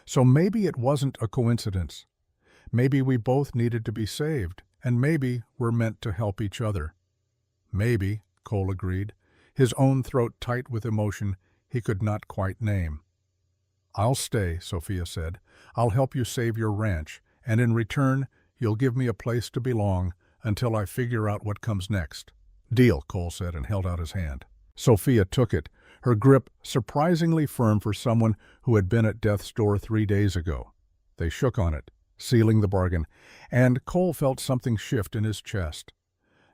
"So maybe it wasn't a coincidence. Maybe we both needed to be saved, and maybe we're meant to help each other." "Maybe," Cole agreed, his own throat tight with emotion he could not quite name. "I'll stay," Sophia said. "I'll help you save your ranch, and in return, you'll give me a place to belong until I figure out what comes next." "Deal," Cole said, and held out his hand. Sophia took it, her grip surprisingly firm for someone who had been at death's door 3 days ago. They shook on it, sealing the bargain, and Cole felt something shift in his chest.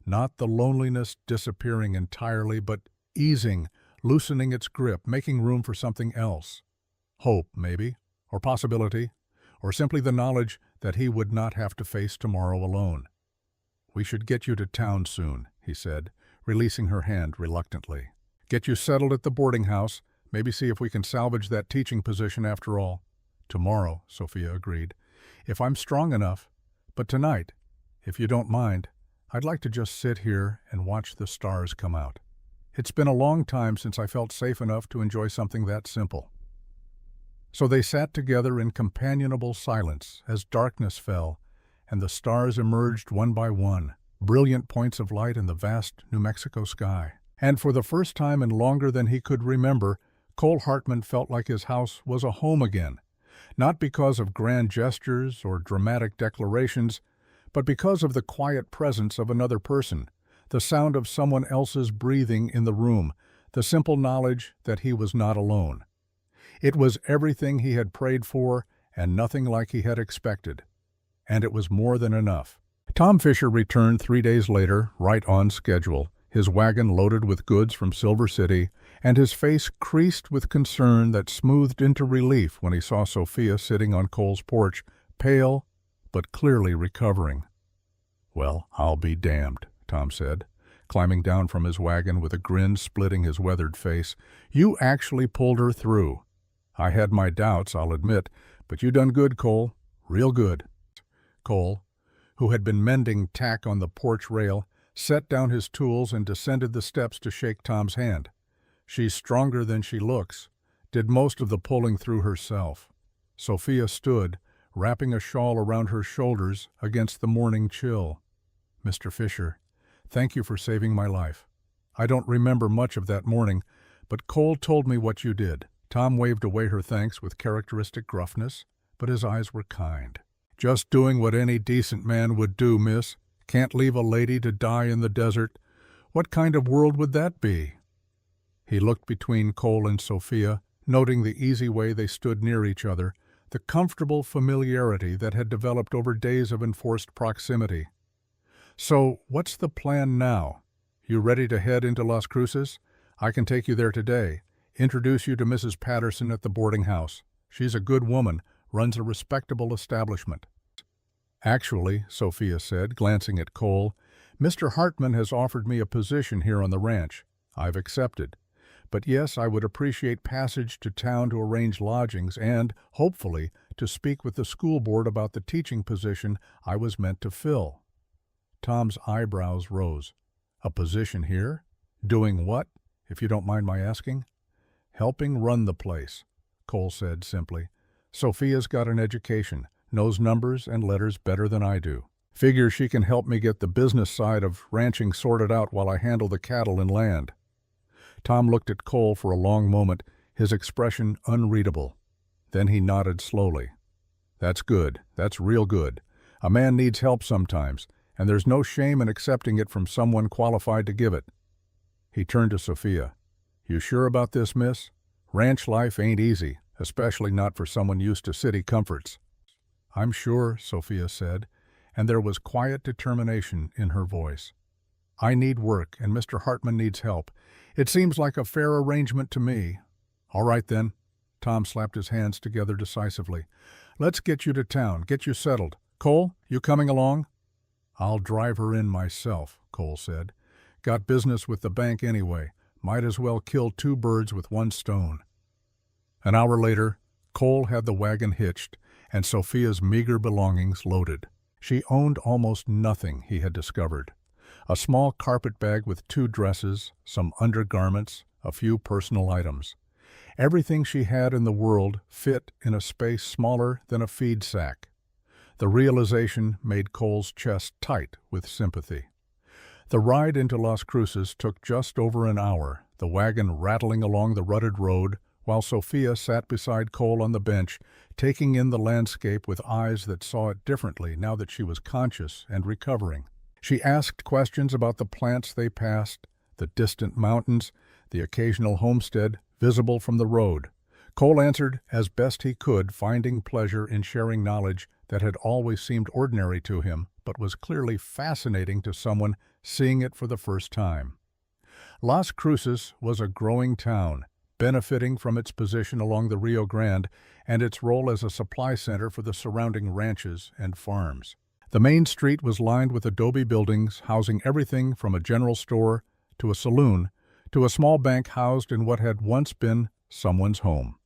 Not the loneliness disappearing entirely, but easing, loosening its grip, making room for something else. Hope, maybe, or possibility, or simply the knowledge that he would not have to face tomorrow alone. "We should get you to town soon," he said, releasing her hand reluctantly. Get you settled at the boarding house, maybe see if we can salvage that teaching position after all. Tomorrow, Sophia agreed, if I'm strong enough. But tonight, if you don't mind, I'd like to just sit here and watch the stars come out. It's been a long time since I felt safe enough to enjoy something that simple. So they sat together in companionable silence as darkness fell, and the stars emerged one by one, brilliant points of light in the vast New Mexico sky. And for the first time in longer than he could remember, Cole Hartman felt like his house was a home again, not because of grand gestures or dramatic declarations, but because of the quiet presence of another person, the sound of someone else's breathing in the room, the simple knowledge that he was not alone. It was everything he had prayed for and nothing like he had expected. And it was more than enough. Tom Fisher returned 3 days later, right on schedule, his wagon loaded with goods from Silver City, and his face creased with concern that smoothed into relief when he saw Sophia sitting on Cole's porch, pale but clearly recovering. "Well, I'll be damned," Tom said, climbing down from his wagon with a grin splitting his weathered face. "You actually pulled her through. I had my doubts, I'll admit, but you done good, Cole, real good." Cole, who had been mending tack on the porch rail, set down his tools and descended the steps to shake Tom's hand. "She's stronger than she looks," did most of the pulling through herself. Sophia stood, wrapping a shawl around her shoulders against the morning chill. "Mr. Fisher, thank you for saving my life. I don't remember much of that morning, but Cole told me what you did." Tom waved away her thanks with characteristic gruffness, but his eyes were kind. "Just doing what any decent man would do, miss. Can't leave a lady to die in the desert. What kind of world would that be?" He looked between Cole and Sophia, noting the easy way they stood near each other, the comfortable familiarity that had developed over days of enforced proximity. "So, what's the plan now? You ready to head into Las Cruces? I can take you there today. Introduce you to Mrs. Patterson at the boarding house. She's a good woman, runs a respectable establishment." "Actually," Sophia said, glancing at Cole, "Mr. Hartman has offered me a position here on the ranch. I've accepted. But yes, I would appreciate passage to town to arrange lodgings and, hopefully, to speak with the school board about the teaching position I was meant to fill." Tom's eyebrows rose. "A position here? Doing what, if you don't mind my asking?" "Helping run the place," Cole said simply. "Sophia's got an education, knows numbers and letters better than I do. Figures she can help me get the business side of ranching sorted out while I handle the cattle and land." Tom looked at Cole for a long moment, his expression unreadable. Then he nodded slowly. "That's good. That's real good. A man needs help sometimes, and there's no shame in accepting it from someone qualified to give it." He turned to Sophia. "You sure about this, miss? Ranch life ain't easy, especially not for someone used to city comforts." "I'm sure," Sophia said, and there was quiet determination in her voice. "I need work, and Mr. Hartman needs help. It seems like a fair arrangement to me." "All right, then." Tom slapped his hands together decisively. "Let's get you to town, get you settled. Cole, you coming along?" "I'll drive her in myself," Cole said. "Got business with the bank anyway. Might as well kill 2 birds with 1 stone." An hour later, Cole had the wagon hitched and Sophia's meager belongings loaded. She owned almost nothing, he had discovered. A small carpet bag with 2 dresses, some undergarments, a few personal items. Everything she had in the world fit in a space smaller than a feed sack. The realization made Cole's chest tight with sympathy. The ride into Las Cruces took just over an hour, the wagon rattling along the rutted road, while Sophia sat beside Cole on the bench, taking in the landscape with eyes that saw it differently now that she was conscious and recovering. She asked questions about the plants they passed, the distant mountains, the occasional homestead visible from the road. Cole answered as best he could, finding pleasure in sharing knowledge that had always seemed ordinary to him, but was clearly fascinating to someone seeing it for the first time. Las Cruces was a growing town, benefiting from its position along the Rio Grande and its role as a supply center for the surrounding ranches and farms. The main street was lined with adobe buildings housing everything from a general store to a saloon to a small bank housed in what had once been someone's home.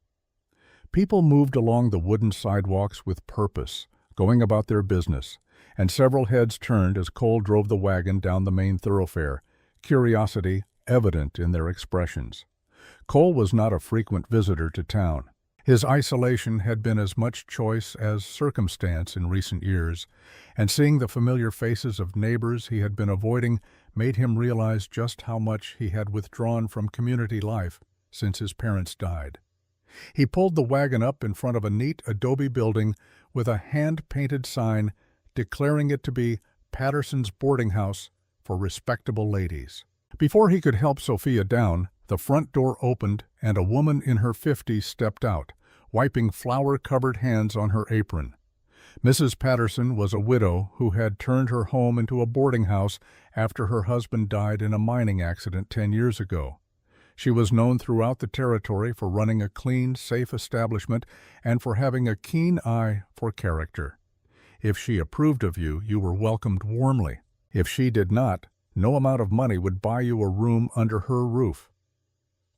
People moved along the wooden sidewalks with purpose, going about their business, and several heads turned as Cole drove the wagon down the main thoroughfare, curiosity evident in their expressions. Cole was not a frequent visitor to town. His isolation had been as much choice as circumstance in recent years, and seeing the familiar faces of neighbors he had been avoiding made him realize just how much he had withdrawn from community life since his parents died. He pulled the wagon up in front of a neat adobe building with a hand-painted sign declaring it to be Patterson's boarding house for respectable ladies. Before he could help Sophia down, the front door opened and a woman in her 50s stepped out, wiping flour-covered hands on her apron. Mrs. Patterson was a widow who had turned her home into a boarding house after her husband died in a mining accident 10 years ago. She was known throughout the territory for running a clean, safe establishment and for having a keen eye for character. If she approved of you, you were welcomed warmly. If she did not, no amount of money would buy you a room under her roof.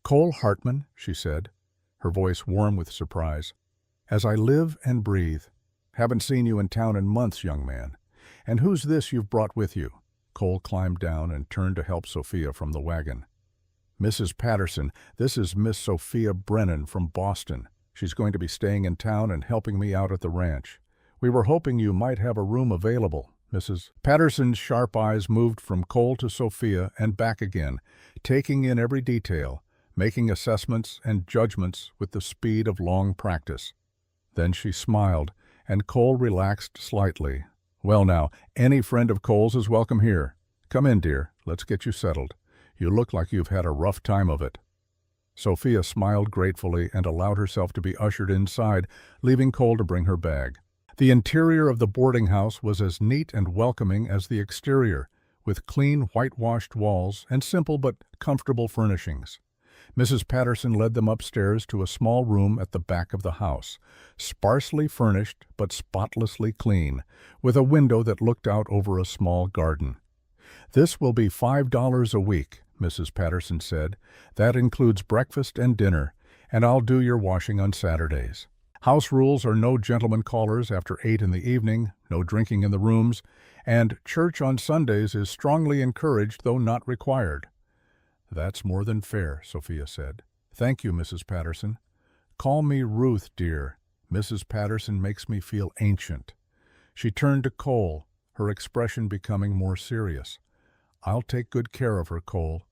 "Cole Hartman," she said, her voice warm with surprise. "As I live and breathe. Haven't seen you in town in months, young man. And who's this you've brought with you?" Cole climbed down and turned to help Sophia from the wagon. "Mrs. Patterson, this is Miss Sophia Brennan from Boston. She's going to be staying in town and helping me out at the ranch. We were hoping you might have a room available." Mrs. Patterson's sharp eyes moved from Cole to Sophia and back again, taking in every detail, making assessments and judgments with the speed of long practice. Then she smiled, and Cole relaxed slightly. "Well now, any friend of Cole's is welcome here. Come in, dear. Let's get you settled. You look like you've had a rough time of it." Sophia smiled gratefully and allowed herself to be ushered inside, leaving Cole to bring her bag. The interior of the boarding house was as neat and welcoming as the exterior, with clean whitewashed walls and simple but comfortable furnishings. Mrs. Patterson led them upstairs to a small room at the back of the house, sparsely furnished but spotlessly clean, with a window that looked out over a small garden. "This will be $5 a week," Mrs. Patterson said. "That includes breakfast and dinner, and I'll do your washing on Saturdays. House rules are no gentlemen callers after 8 in the evening, no drinking in the rooms, and church on Sundays is strongly encouraged though not required." "That's more than fair," Sophia said. "Thank you, Mrs. Patterson. Call me Ruth, dear. Mrs. Patterson makes me feel ancient." She turned to Cole, her expression becoming more serious. "I'll take good care of her, Cole.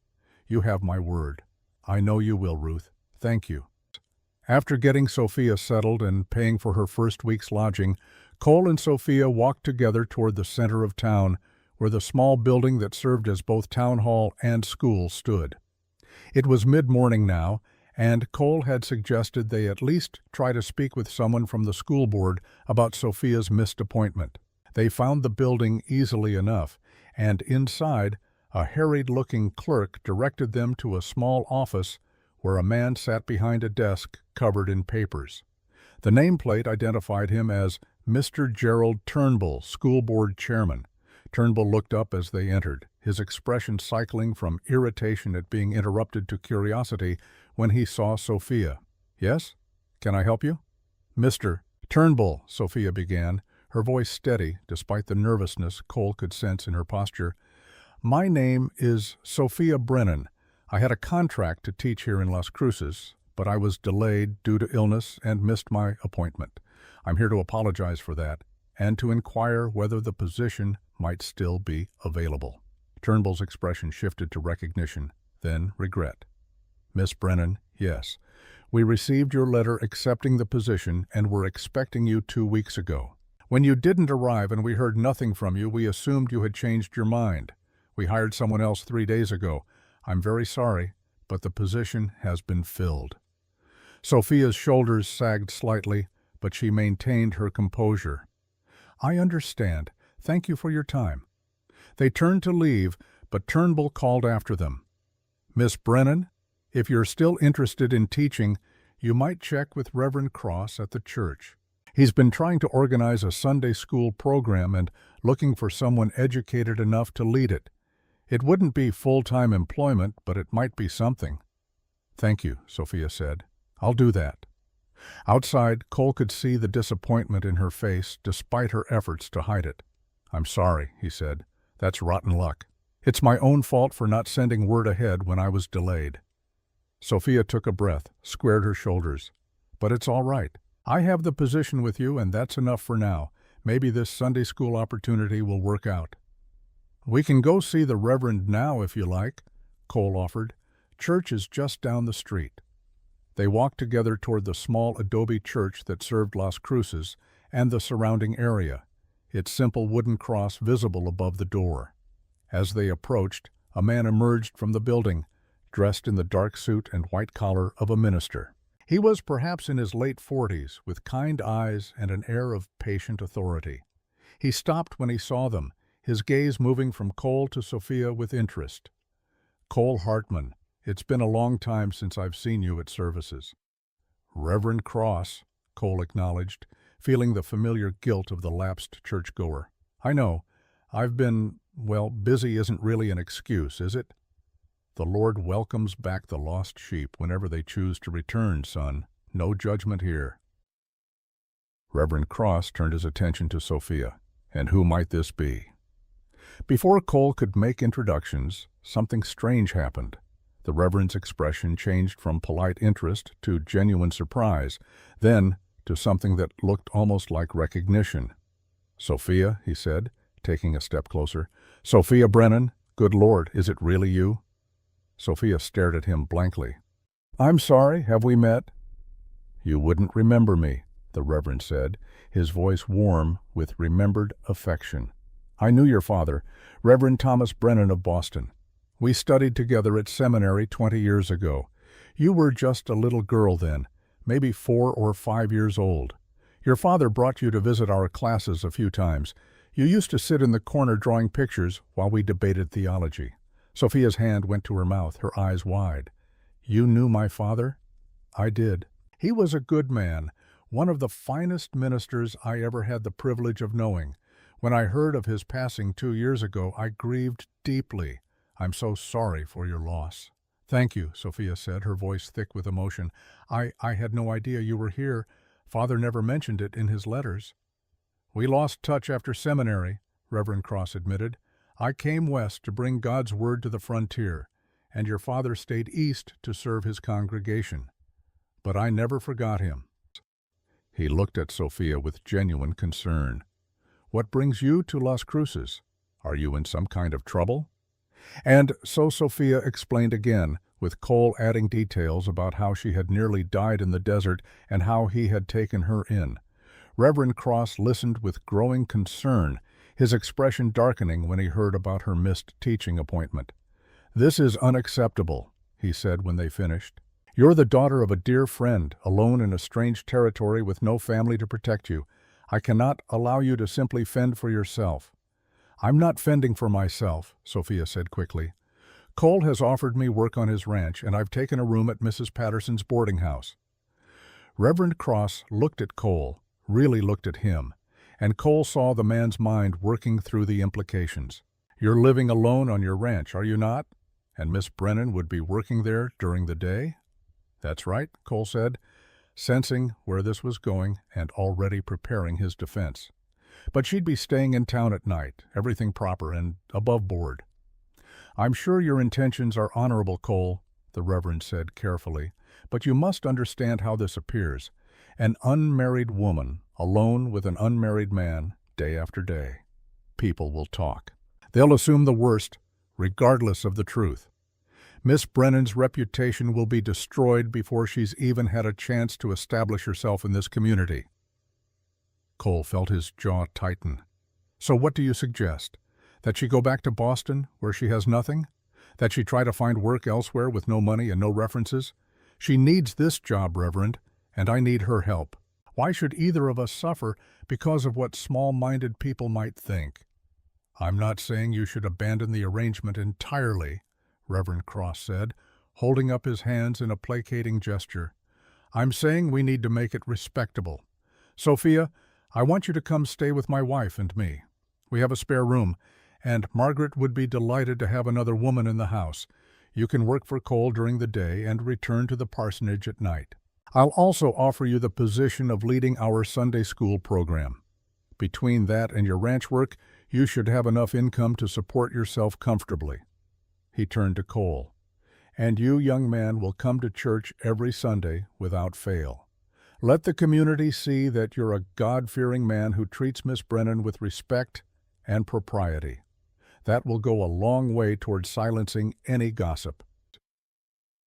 You have my word. I know you will, Ruth. Thank you." After getting Sophia settled and paying for her first week's lodging, Cole and Sophia walked together toward the center of town, where the small building that served as both town hall and school stood. It was mid-morning now, and Cole had suggested they at least try to speak with someone from the school board about Sophia's missed appointment. They found the building easily enough, and inside, a harried-looking clerk directed them to a small office where a man sat behind a desk covered in papers. The nameplate identified him as Mr. Gerald Turnbull, school board chairman. Turnbull looked up as they entered, his expression cycling from irritation at being interrupted to curiosity when he saw Sophia. "Yes? Can I help you?" "Mr. Turnbull," Sophia began, her voice steady despite the nervousness Cole could sense in her posture. "My name is Sophia Brennan. I had a contract to teach here in Las Cruces, but I was delayed due to illness and missed my appointment. I'm here to apologize for that and to inquire whether the position might still be available." Turnbull's expression shifted to recognition, then regret. "Miss Brennan, yes. We received your letter accepting the position and were expecting you 2 weeks ago. When you didn't arrive and we heard nothing from you, we assumed you had changed your mind. We hired someone else 3 days ago. I'm very sorry, but the position has been filled." Sophia's shoulders sagged slightly, but she maintained her composure. "I understand. Thank you for your time." They turned to leave, but Turnbull called after them. "Miss Brennan, if you're still interested in teaching, you might check with Reverend Cross at the church. He's been trying to organize a Sunday school program and looking for someone educated enough to lead it. It wouldn't be full-time employment, but it might be something. Thank you, Sophia said. I'll do that. Outside, Cole could see the disappointment in her face despite her efforts to hide it. I'm sorry, he said. That's rotten luck. It's my own fault for not sending word ahead when I was delayed. Sophia took a breath, squared her shoulders. But it's all right. I have the position with you, and that's enough for now. Maybe this Sunday school opportunity will work out. We can go see the Reverend now if you like, Cole offered. Church is just down the street. They walked together toward the small adobe church that served Las Cruces and the surrounding area, its simple wooden cross visible above the door. As they approached, a man emerged from the building, dressed in the dark suit and white collar of a minister. He was perhaps in his late 40s, with kind eyes and an air of patient authority. He stopped when he saw them, his gaze moving from Cole to Sophia with interest. Cole Hartman, it's been a long time since I've seen you at services. Reverend Cross, Cole acknowledged, feeling the familiar guilt of the lapsed churchgoer. I know. I've been, busy isn't really an excuse, is it? The Lord welcomes back the lost sheep whenever they choose to return, son. No judgment here. Reverend Cross turned his attention to Sophia. And who might this be? Before Cole could make introductions, something strange happened. The Reverend's expression changed from polite interest to genuine surprise, then to something that looked almost like recognition. Sophia, he said, taking a step closer. Sophia Brennan? Good Lord, is it really you? Sophia stared at him blankly. I'm sorry, have we met? You wouldn't remember me, the Reverend said, his voice warm with remembered affection. I knew your father, Reverend Thomas Brennan of Boston. We studied together at seminary 20 years ago. You were just a little girl then, maybe 4 or 5 years old. Your father brought you to visit our classes a few times. You used to sit in the corner drawing pictures while we debated theology. Sophia's hand went to her mouth, her eyes wide. You knew my father? I did. He was a good man, one of the finest ministers I ever had the privilege of knowing. When I heard of his passing 2 years ago, I grieved deeply. I'm so sorry for your loss. Thank you, Sophia said, her voice thick with emotion. I had no idea you were here. Father never mentioned it in his letters. We lost touch after seminary, Reverend Cross admitted. I came west to bring God's word to the frontier, and your father stayed east to serve his congregation. But I never forgot him. He looked at Sophia with genuine concern. What brings you to Las Cruces? Are you in some kind of trouble? And so Sophia explained again, with Cole adding details about how she had nearly died in the desert and how he had taken her in. Reverend Cross listened with growing concern, his expression darkening when he heard about her missed teaching appointment. This is unacceptable, he said when they finished. You're the daughter of a dear friend, alone in a strange territory with no family to protect you. I cannot allow you to simply fend for yourself. I'm not fending for myself, Sophia said quickly. Cole has offered me work on his ranch, and I've taken a room at Mrs. Patterson's boarding house. Reverend Cross looked at Cole, really looked at him, and Cole saw the man's mind working through the implications. You're living alone on your ranch, are you not? And Miss Brennan would be working there during the day? That's right, Cole said, sensing where this was going and already preparing his defense. But she'd be staying in town at night, everything proper and above board. I'm sure your intentions are honorable, Cole, the Reverend said carefully, but you must understand how this appears. An unmarried woman, alone with an unmarried man, day after day. People will talk. They'll assume the worst, regardless of the truth. Miss Brennan's reputation will be destroyed before she's even had a chance to establish herself in this community. Cole felt his jaw tighten. So what do you suggest? That she go back to Boston, where she has nothing? That she try to find work elsewhere with no money and no references? She needs this job, Reverend, and I need her help. Why should either of us suffer because of what small-minded people might think? I'm not saying you should abandon the arrangement entirely, Reverend Cross said, holding up his hands in a placating gesture. I'm saying we need to make it respectable. Sophia, I want you to come stay with my wife and me. We have a spare room, and Margaret would be delighted to have another woman in the house. You can work for Cole during the day and return to the parsonage at night. I'll also offer you the position of leading our Sunday school program. Between that and your ranch work, you should have enough income to support yourself comfortably." He turned to Cole. "And you, young man, will come to church every Sunday without fail. Let the community see that you're a God-fearing man who treats Miss Brennan with respect and propriety. That will go a long way toward silencing any gossip."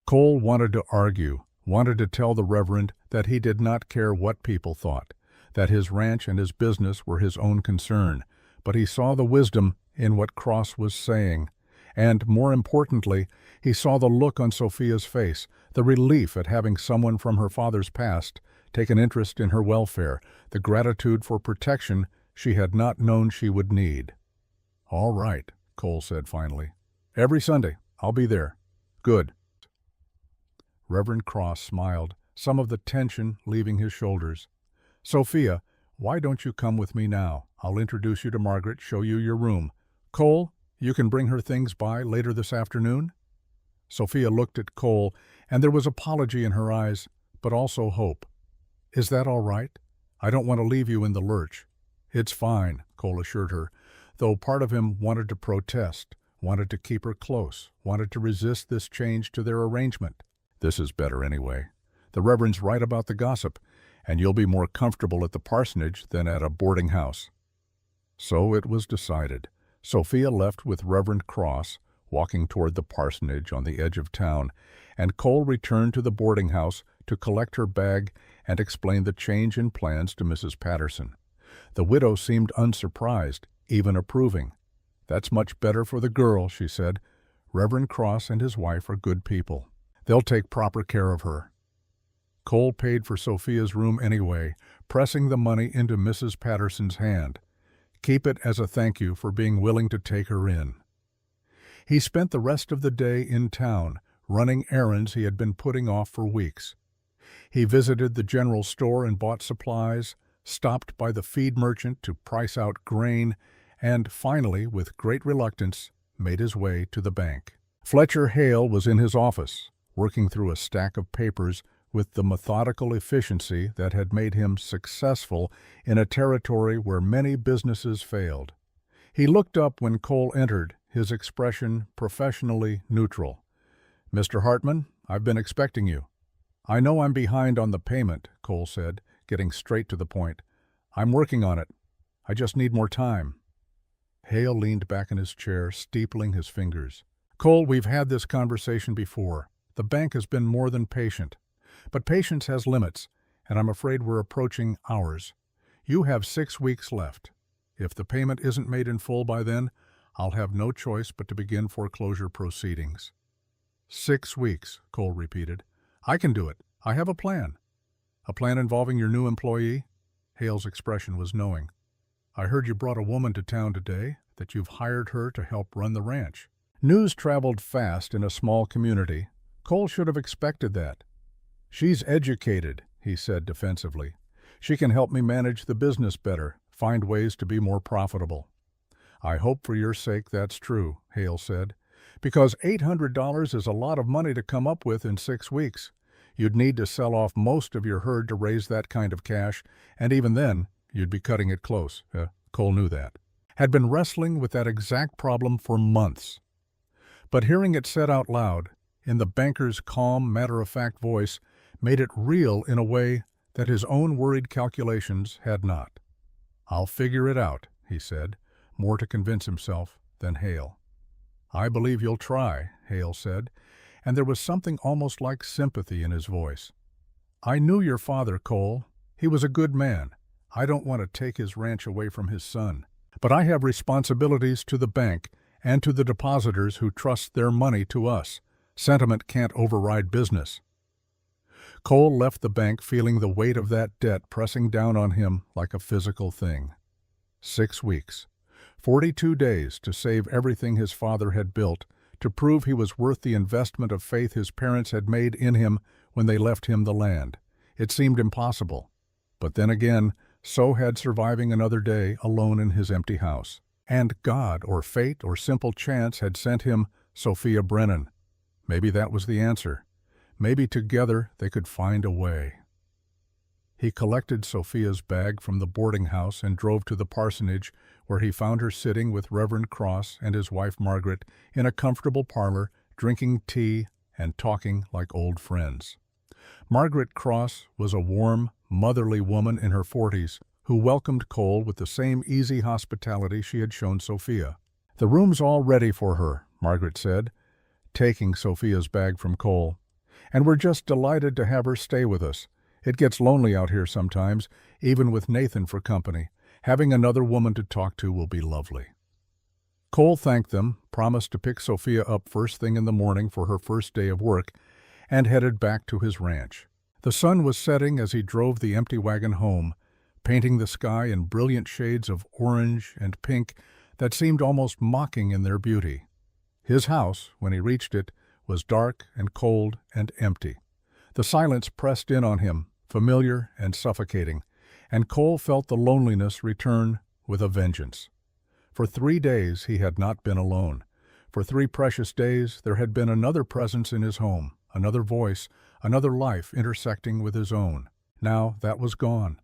Cole wanted to argue, wanted to tell the Reverend that he did not care what people thought, that his ranch and his business were his own concern, but he saw the wisdom in what Cross was saying, and, more importantly, he saw the look on Sophia's face, the relief at having someone from her father's past take an interest in her welfare, the gratitude for protection she had not known she would need. "All right," Cole said finally. "Every Sunday. I'll be there." "Good." Reverend Cross smiled, some of the tension leaving his shoulders. "Sophia, why don't you come with me now? I'll introduce you to Margaret, show you your room. Cole, you can bring her things by later this afternoon?" Sophia looked at Cole, and there was apology in her eyes, but also hope. "Is that all right? I don't want to leave you in the lurch." "It's fine," Cole assured her, though part of him wanted to protest, wanted to keep her close, wanted to resist this change to their arrangement. "This is better anyway. The Reverend's right about the gossip, and you'll be more comfortable at the parsonage than at a boarding house." So it was decided. Sophia left with Reverend Cross, walking toward the parsonage on the edge of town, and Cole returned to the boarding house to collect her bag and explain the change in plans to Mrs. Patterson. The widow seemed unsurprised, even approving. "That's much better for the girl," she said. "Reverend Cross and his wife are good people. They'll take proper care of her." Cole paid for Sophia's room anyway, pressing the money into Mrs. Patterson's hand. "Keep it as a thank you for being willing to take her in." He spent the rest of the day in town, running errands he had been putting off for weeks. He visited the general store and bought supplies, stopped by the feed merchant to price out grain, and finally, with great reluctance, made his way to the bank. Fletcher Hale was in his office, working through a stack of papers with the methodical efficiency that had made him successful in a territory where many businesses failed. He looked up when Cole entered, his expression professionally neutral. "Mr. Hartman, I've been expecting you." "I know I'm behind on the payment," Cole said, getting straight to the point. "I'm working on it. I just need more time." Hale leaned back in his chair, steepling his fingers. "Cole, we've had this conversation before. The bank has been more than patient. But patience has limits, and I'm afraid we're approaching ours. You have 6 weeks left. If the payment isn't made in full by then, I'll have no choice but to begin foreclosure proceedings." 6 weeks, Cole repeated. "I can do it. I have a plan." "A plan involving your new employee?" Hale's expression was knowing. "I heard you brought a woman to town today, that you've hired her to help run the ranch." News traveled fast in a small community. Cole should have expected that. "She's educated," he said defensively. "She can help me manage the business better, find ways to be more profitable." "I hope for your sake that's true," Hale said, "because $800 is a lot of money to come up with in 6 weeks. You'd need to sell off most of your herd to raise that kind of cash, and even then, you'd be cutting it close." Cole knew that. Had been wrestling with that exact problem for months. But hearing it said out loud, in the banker's calm, matter-of-fact voice, made it real in a way that his own worried calculations had not. "I'll figure it out," he said, more to convince himself than Hale. "I believe you'll try," Hale said, and there was something almost like sympathy in his voice. "I knew your father, Cole. He was a good man. I don't want to take his ranch away from his son. But I have responsibilities to the bank and to the depositors who trust their money to us. Sentiment can't override business." Cole left the bank feeling the weight of that debt pressing down on him like a physical thing. 6 weeks. 42 days to save everything his father had built, to prove he was worth the investment of faith his parents had made in him when they left him the land. It seemed impossible. But then again, so had surviving another day alone in his empty house. And God, or fate, or simple chance had sent him Sophia Brennan. Maybe that was the answer. Maybe together they could find a way. He collected Sophia's bag from the boarding house and drove to the parsonage, where he found her sitting with Reverend Cross and his wife Margaret in a comfortable parlor, drinking tea and talking like old friends. Margaret Cross was a warm, motherly woman in her 40s who welcomed Cole with the same easy hospitality she had shown Sophia. "The room's all ready for her," Margaret said, taking Sophia's bag from Cole. "And we're just delighted to have her stay with us. It gets lonely out here sometimes, even with Nathan for company. Having another woman to talk to will be lovely." Cole thanked them, promised to pick Sophia up first thing in the morning for her first day of work, and headed back to his ranch. The sun was setting as he drove the empty wagon home, painting the sky in brilliant shades of orange and pink that seemed almost mocking in their beauty. His house, when he reached it, was dark and cold and empty. The silence pressed in on him, familiar and suffocating, and Cole felt the loneliness return with a vengeance. For 3 days he had not been alone. For 3 precious days there had been another presence in his home, another voice, another life intersecting with his own. Now that was gone.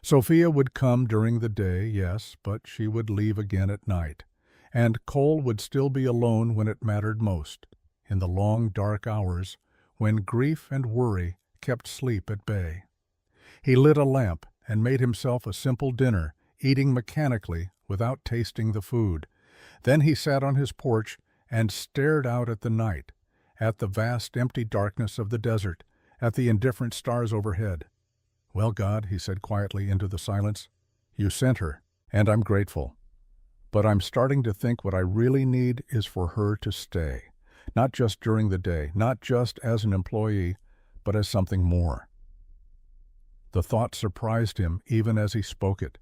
Sophia would come during the day, yes, but she would leave again at night. And Cole would still be alone when it mattered most, in the long, dark hours when grief and worry kept sleep at bay. He lit a lamp and made himself a simple dinner, eating mechanically without tasting the food. Then he sat on his porch and stared out at the night, at the vast empty darkness of the desert, at the indifferent stars overhead. "Well, God," he said quietly into the silence, "you sent her, and I'm grateful. But I'm starting to think what I really need is for her to stay. Not just during the day, not just as an employee, but as something more." The thought surprised him even as he spoke it.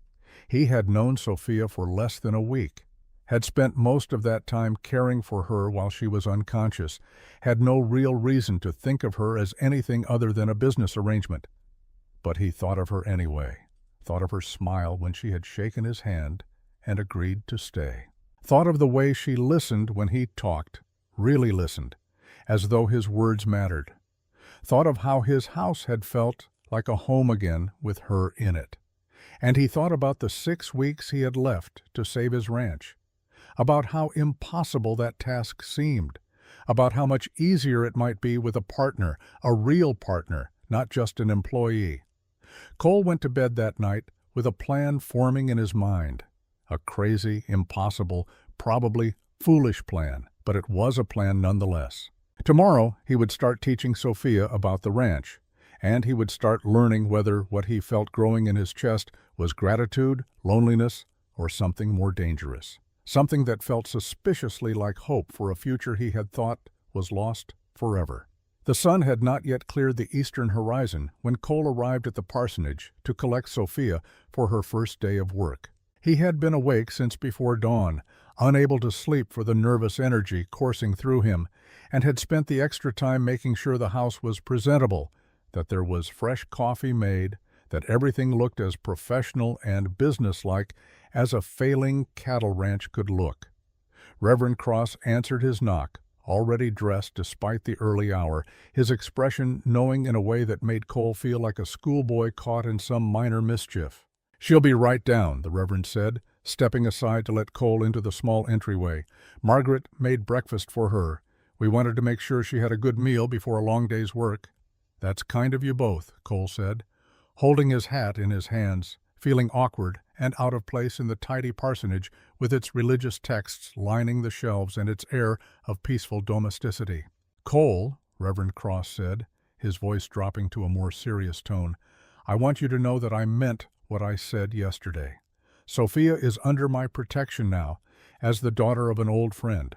He had known Sophia for less than a week, had spent most of that time caring for her while she was unconscious, had no real reason to think of her as anything other than a business arrangement. But he thought of her anyway, thought of her smile when she had shaken his hand and agreed to stay. Thought of the way she listened when he talked, really listened, as though his words mattered. Thought of how his house had felt like a home again with her in it. And he thought about the 6 weeks he had left to save his ranch, about how impossible that task seemed, about how much easier it might be with a partner, a real partner, not just an employee. Cole went to bed that night with a plan forming in his mind. A crazy, impossible, probably foolish plan, but it was a plan nonetheless. Tomorrow he would start teaching Sophia about the ranch, and he would start learning whether what he felt growing in his chest was gratitude, loneliness, or something more dangerous. Something that felt suspiciously like hope for a future he had thought was lost forever. The sun had not yet cleared the eastern horizon when Cole arrived at the parsonage to collect Sophia for her first day of work. He had been awake since before dawn, unable to sleep for the nervous energy coursing through him, and had spent the extra time making sure the house was presentable, that there was fresh coffee made, that everything looked as professional and businesslike as a failing cattle ranch could look. Reverend Cross answered his knock, already dressed despite the early hour, his expression knowing in a way that made Cole feel like a schoolboy caught in some minor mischief. "She'll be right down," the Reverend said, stepping aside to let Cole into the small entryway. "Margaret made breakfast for her. We wanted to make sure she had a good meal before a long day's work." "That's kind of you both," Cole said, holding his hat in his hands, feeling awkward and out of place in the tidy parsonage with its religious texts lining the shelves and its air of peaceful domesticity. "Cole," Reverend Cross said, his voice dropping to a more serious tone, "I want you to know that I meant what I said yesterday. Sophia is under my protection now, as the daughter of an old friend.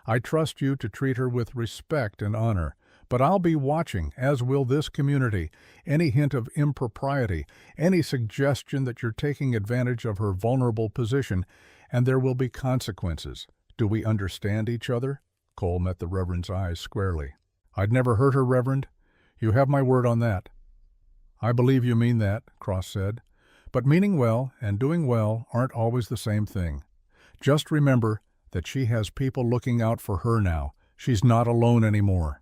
I trust you to treat her with respect and honor, but I'll be watching, as will this community, any hint of impropriety, any suggestion that you're taking advantage of her vulnerable position, and there will be consequences. Do we understand each other?" Cole met the Reverend's eyes squarely. "I'd never hurt her, Reverend. You have my word on that." "I believe you mean that," Cross said. "But meaning well and doing well aren't always the same thing. Just remember that she has people looking out for her now. She's not alone anymore."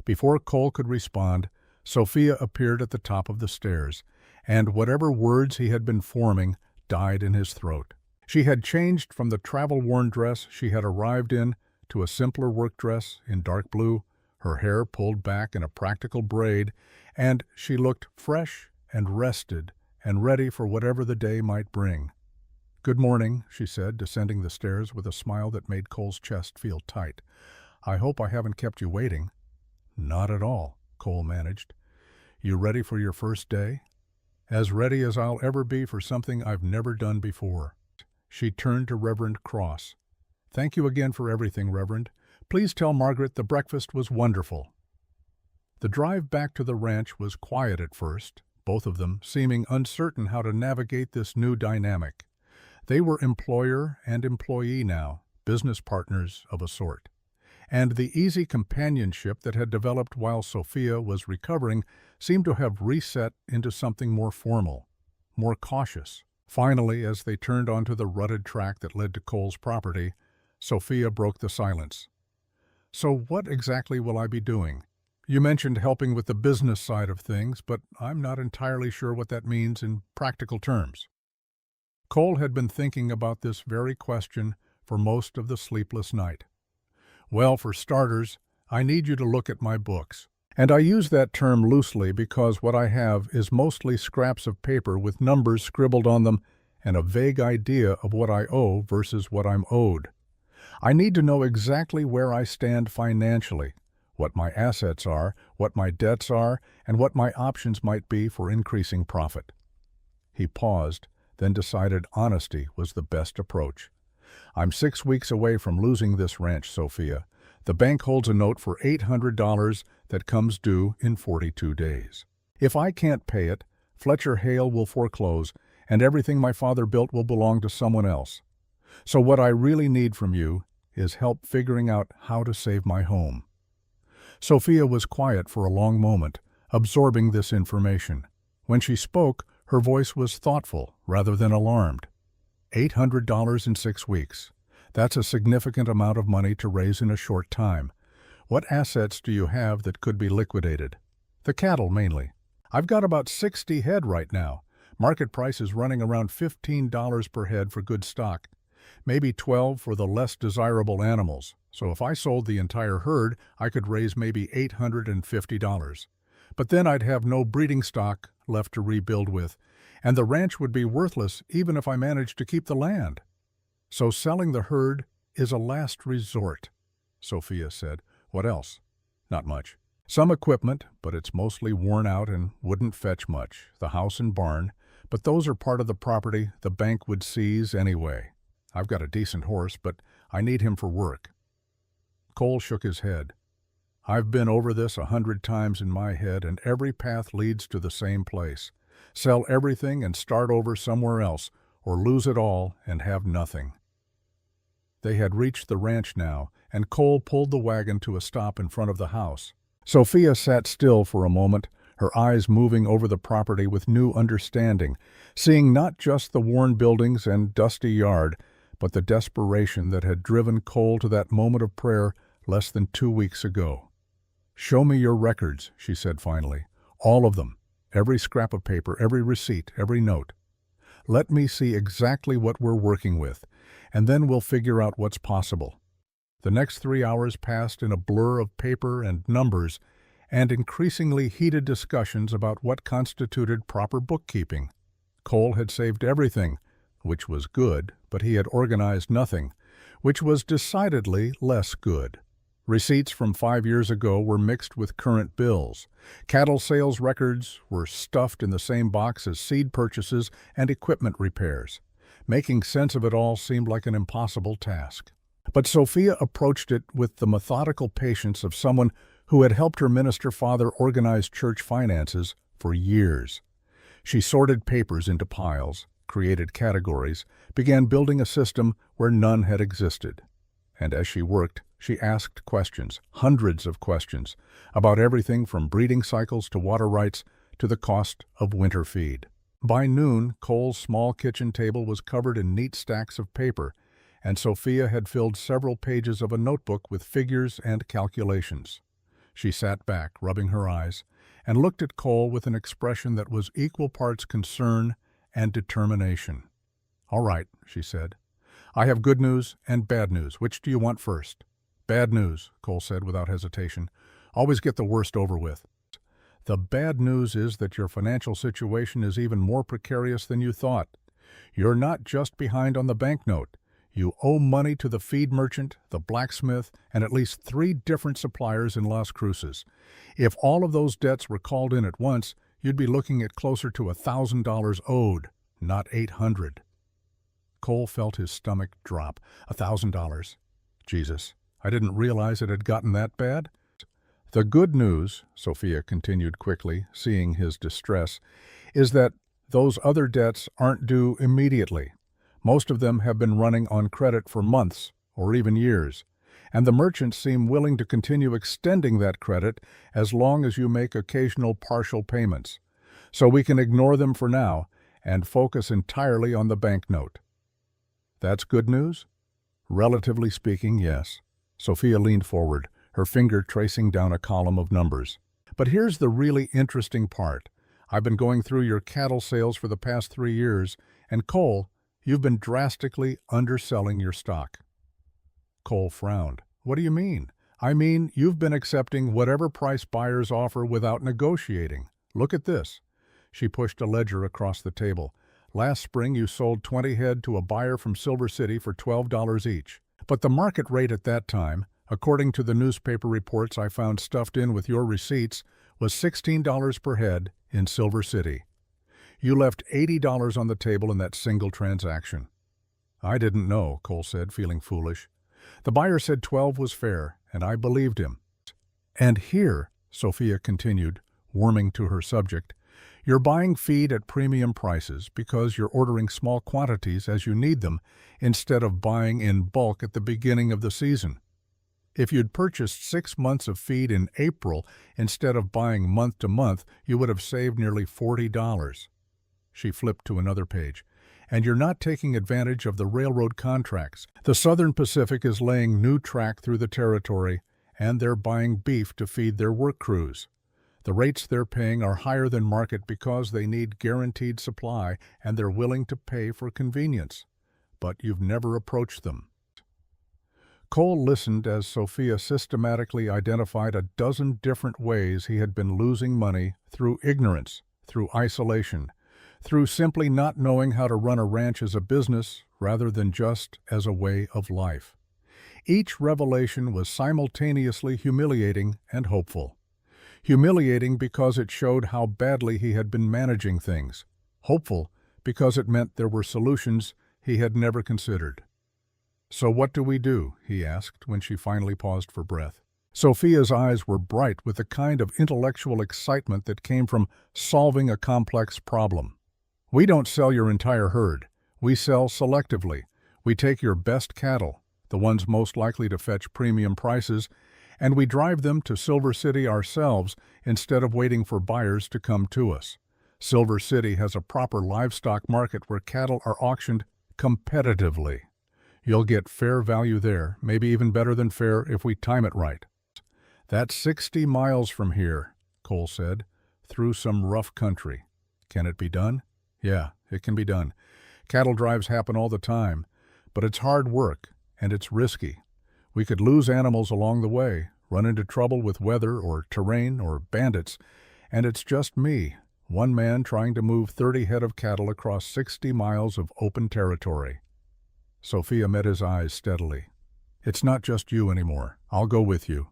Before Cole could respond, Sophia appeared at the top of the stairs, and whatever words he had been forming died in his throat. She had changed from the travel-worn dress she had arrived in to a simpler work dress in dark blue, her hair pulled back in a practical braid, and she looked fresh and rested and ready for whatever the day might bring. "Good morning," she said, descending the stairs with a smile that made Cole's chest feel tight. "I hope I haven't kept you waiting." "Not at all," Cole managed. "You ready for your first day?" "As ready as I'll ever be for something I've never done before." She turned to Reverend Cross. "Thank you again for everything, Reverend. Please tell Margaret the breakfast was wonderful." The drive back to the ranch was quiet at first, both of them seeming uncertain how to navigate this new dynamic. They were employer and employee now, business partners of a sort. And the easy companionship that had developed while Sophia was recovering seemed to have reset into something more formal, more cautious. Finally, as they turned onto the rutted track that led to Cole's property, Sophia broke the silence. "So what exactly will I be doing? You mentioned helping with the business side of things, but I'm not entirely sure what that means in practical terms." Cole had been thinking about this very question for most of the sleepless night. "Well, for starters, I need you to look at my books. And I use that term loosely because what I have is mostly scraps of paper with numbers scribbled on them and a vague idea of what I owe versus what I'm owed. I need to know exactly where I stand financially, what my assets are, what my debts are, and what my options might be for increasing profit." He paused, then decided honesty was the best approach. "I'm 6 weeks away from losing this ranch, Sophia. The bank holds a note for $800 that comes due in 42 days. If I can't pay it, Fletcher Hale will foreclose, and everything my father built will belong to someone else. So what I really need from you is help figuring out how to save my home." Sophia was quiet for a long moment, absorbing this information. When she spoke, her voice was thoughtful rather than alarmed. $800 in 6 weeks. That's a significant amount of money to raise in a short time. What assets do you have that could be liquidated? The cattle, mainly. I've got about 60 head right now. Market price is running around $15 per head for good stock. Maybe 12 for the less desirable animals. So if I sold the entire herd, I could raise maybe $850. But then I'd have no breeding stock left to rebuild with, and the ranch would be worthless even if I managed to keep the land. So selling the herd is a last resort," Sophia said. "What else?" "Not much. Some equipment, but it's mostly worn out and wouldn't fetch much. The house and barn, but those are part of the property the bank would seize anyway. I've got a decent horse, but I need him for work." Cole shook his head. "I've been over this 100 times in my head, and every path leads to the same place. Sell everything and start over somewhere else, or lose it all and have nothing." They had reached the ranch now, and Cole pulled the wagon to a stop in front of the house. Sophia sat still for a moment, her eyes moving over the property with new understanding, seeing not just the worn buildings and dusty yard, but the desperation that had driven Cole to that moment of prayer less than 2 weeks ago. "Show me your records," she said finally. "All of them. Every scrap of paper, every receipt, every note. Let me see exactly what we're working with, and then we'll figure out what's possible." The next 3 hours passed in a blur of paper and numbers, and increasingly heated discussions about what constituted proper bookkeeping. Cole had saved everything, which was good, but he had organized nothing, which was decidedly less good. Receipts from 5 years ago were mixed with current bills. Cattle sales records were stuffed in the same box as seed purchases and equipment repairs. Making sense of it all seemed like an impossible task. But Sophia approached it with the methodical patience of someone who had helped her minister father organize church finances for years. She sorted papers into piles, created categories, began building a system where none had existed. And as she worked, she asked questions, hundreds of questions, about everything from breeding cycles to water rights to the cost of winter feed. By noon, Cole's small kitchen table was covered in neat stacks of paper, and Sophia had filled several pages of a notebook with figures and calculations. She sat back, rubbing her eyes, and looked at Cole with an expression that was equal parts concern and determination. "All right," she said. "I have good news and bad news. Which do you want first?" "Bad news," Cole said without hesitation. "Always get the worst over with." "The bad news is that your financial situation is even more precarious than you thought. You're not just behind on the banknote. You owe money to the feed merchant, the blacksmith, and at least 3 different suppliers in Las Cruces. If all of those debts were called in at once, you'd be looking at closer to $1,000 owed, not $800. Cole felt his stomach drop. $1,000. Jesus, I didn't realize it had gotten that bad. "The good news," Sophia continued quickly, seeing his distress, "is that those other debts aren't due immediately. Most of them have been running on credit for months or even years, and the merchants seem willing to continue extending that credit as long as you make occasional partial payments. So we can ignore them for now and focus entirely on the banknote." "That's good news?" "Relatively speaking, yes." Sophia leaned forward, her finger tracing down a column of numbers. "But here's the really interesting part. I've been going through your cattle sales for the past 3 years, and Cole, you've been drastically underselling your stock." Cole frowned. "What do you mean?" "I mean, you've been accepting whatever price buyers offer without negotiating. Look at this." She pushed a ledger across the table. "Last spring you sold 20 head to a buyer from Silver City for $12 each. But the market rate at that time, according to the newspaper reports I found stuffed in with your receipts, was $16 per head in Silver City. You left $80 on the table in that single transaction." "I didn't know," Cole said, feeling foolish. "The buyer said 12 was fair, and I believed him." "And here," Sophia continued, warming to her subject, "you're buying feed at premium prices because you're ordering small quantities as you need them instead of buying in bulk at the beginning of the season. If you'd purchased 6 months of feed in April instead of buying month to month, you would have saved nearly $40. She flipped to another page. "And you're not taking advantage of the railroad contracts. The Southern Pacific is laying new track through the territory, and they're buying beef to feed their work crews. The rates they're paying are higher than market because they need guaranteed supply, and they're willing to pay for convenience. But you've never approached them." Cole listened as Sophia systematically identified a dozen different ways he had been losing money through ignorance, through isolation, through simply not knowing how to run a ranch as a business rather than just as a way of life. Each revelation was simultaneously humiliating and hopeful. Humiliating because it showed how badly he had been managing things. Hopeful because it meant there were solutions he had never considered. "So what do we do?" he asked when she finally paused for breath. Sophia's eyes were bright with the kind of intellectual excitement that came from solving a complex problem. "We don't sell your entire herd. We sell selectively. We take your best cattle, the ones most likely to fetch premium prices, and we drive them to Silver City ourselves instead of waiting for buyers to come to us. Silver City has a proper livestock market where cattle are auctioned competitively. You'll get fair value there, maybe even better than fair if we time it right." "That's 60 miles from here," Cole said, "through some rough country. Can it be done?" "Yeah, it can be done. Cattle drives happen all the time, but it's hard work and it's risky. We could lose animals along the way, run into trouble with weather or terrain or bandits, and it's just me, one man trying to move 30 head of cattle across 60 miles of open territory." Sophia met his eyes steadily. "It's not just you anymore. I'll go with you."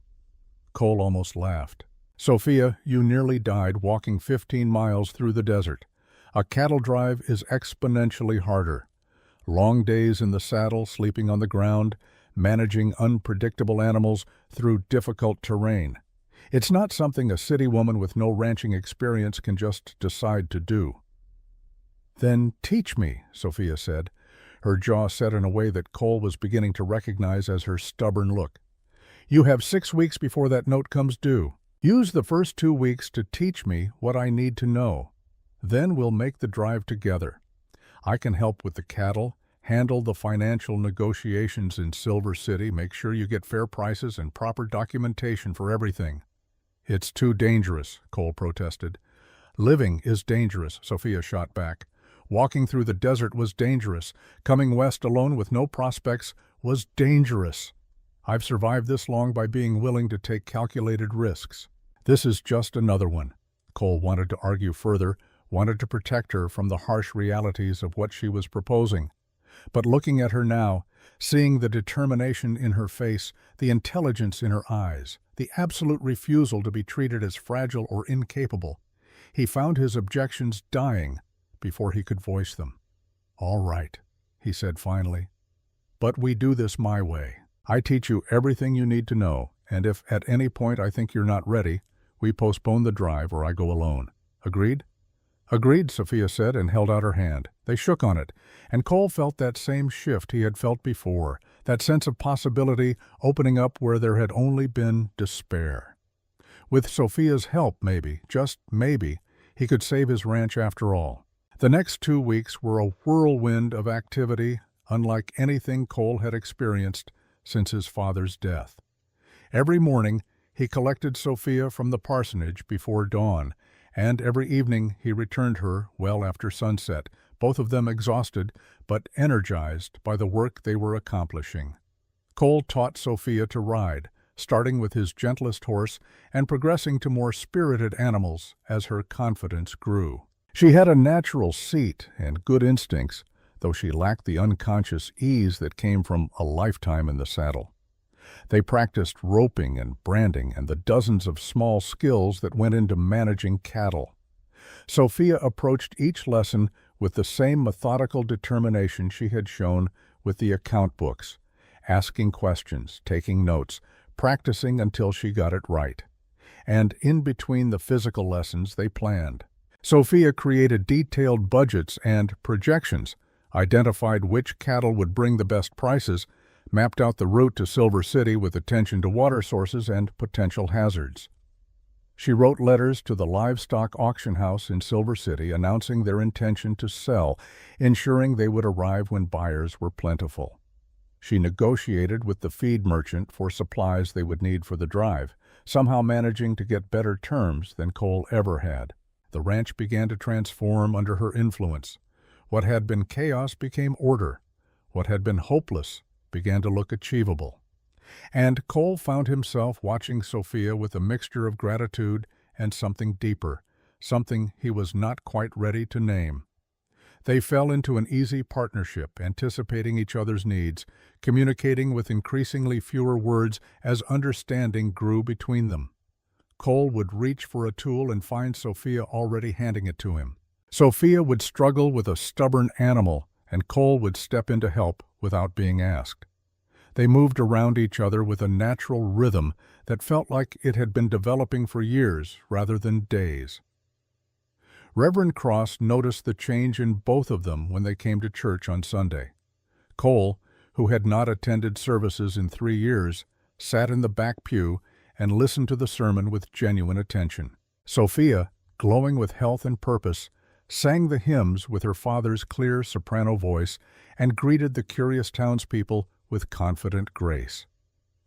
Cole almost laughed. "Sophia, you nearly died walking 15 miles through the desert. A cattle drive is exponentially harder. Long days in the saddle, sleeping on the ground, managing unpredictable animals through difficult terrain. It's not something a city woman with no ranching experience can just decide to do." "Then teach me," Sophia said, her jaw set in a way that Cole was beginning to recognize as her stubborn look. "You have 6 weeks before that note comes due. Use the first 2 weeks to teach me what I need to know. Then we'll make the drive together. I can help with the cattle, handle the financial negotiations in Silver City, make sure you get fair prices and proper documentation for everything. It's too dangerous, Cole protested. Living is dangerous, Sophia shot back. Walking through the desert was dangerous. Coming west alone with no prospects was dangerous. I've survived this long by being willing to take calculated risks. This is just another one. Cole wanted to argue further, wanted to protect her from the harsh realities of what she was proposing. But looking at her now, seeing the determination in her face, the intelligence in her eyes, the absolute refusal to be treated as fragile or incapable, he found his objections dying before he could voice them. "All right," he said finally. "But we do this my way. I teach you everything you need to know, and if at any point I think you're not ready, we postpone the drive or I go alone. Agreed?" "Agreed," Sophia said and held out her hand. They shook on it, and Cole felt that same shift he had felt before, that sense of possibility opening up where there had only been despair. With Sophia's help, maybe, just maybe, he could save his ranch after all. The next 2 weeks were a whirlwind of activity unlike anything Cole had experienced since his father's death. Every morning he collected Sophia from the parsonage before dawn, and every evening he returned her well after sunset, both of them exhausted but energized by the work they were accomplishing. Cole taught Sophia to ride, starting with his gentlest horse and progressing to more spirited animals as her confidence grew. She had a natural seat and good instincts, though she lacked the unconscious ease that came from a lifetime in the saddle. They practiced roping and branding and the dozens of small skills that went into managing cattle. Sophia approached each lesson with the same methodical determination she had shown with the account books, asking questions, taking notes, practicing until she got it right. And in between the physical lessons they planned. Sophia created detailed budgets and projections, identified which cattle would bring the best prices, mapped out the route to Silver City with attention to water sources and potential hazards. She wrote letters to the livestock auction house in Silver City announcing their intention to sell, ensuring they would arrive when buyers were plentiful. She negotiated with the feed merchant for supplies they would need for the drive, somehow managing to get better terms than Cole ever had. The ranch began to transform under her influence. What had been chaos became order. What had been hopeless began to look achievable. And Cole found himself watching Sophia with a mixture of gratitude and something deeper, something he was not quite ready to name. They fell into an easy partnership, anticipating each other's needs, communicating with increasingly fewer words as understanding grew between them. Cole would reach for a tool and find Sophia already handing it to him. Sophia would struggle with a stubborn animal, and Cole would step in to help without being asked. They moved around each other with a natural rhythm that felt like it had been developing for years rather than days. Reverend Cross noticed the change in both of them when they came to church on Sunday. Cole, who had not attended services in 3 years, sat in the back pew and listened to the sermon with genuine attention. Sophia, glowing with health and purpose, sang the hymns with her father's clear soprano voice and greeted the curious townspeople with confident grace.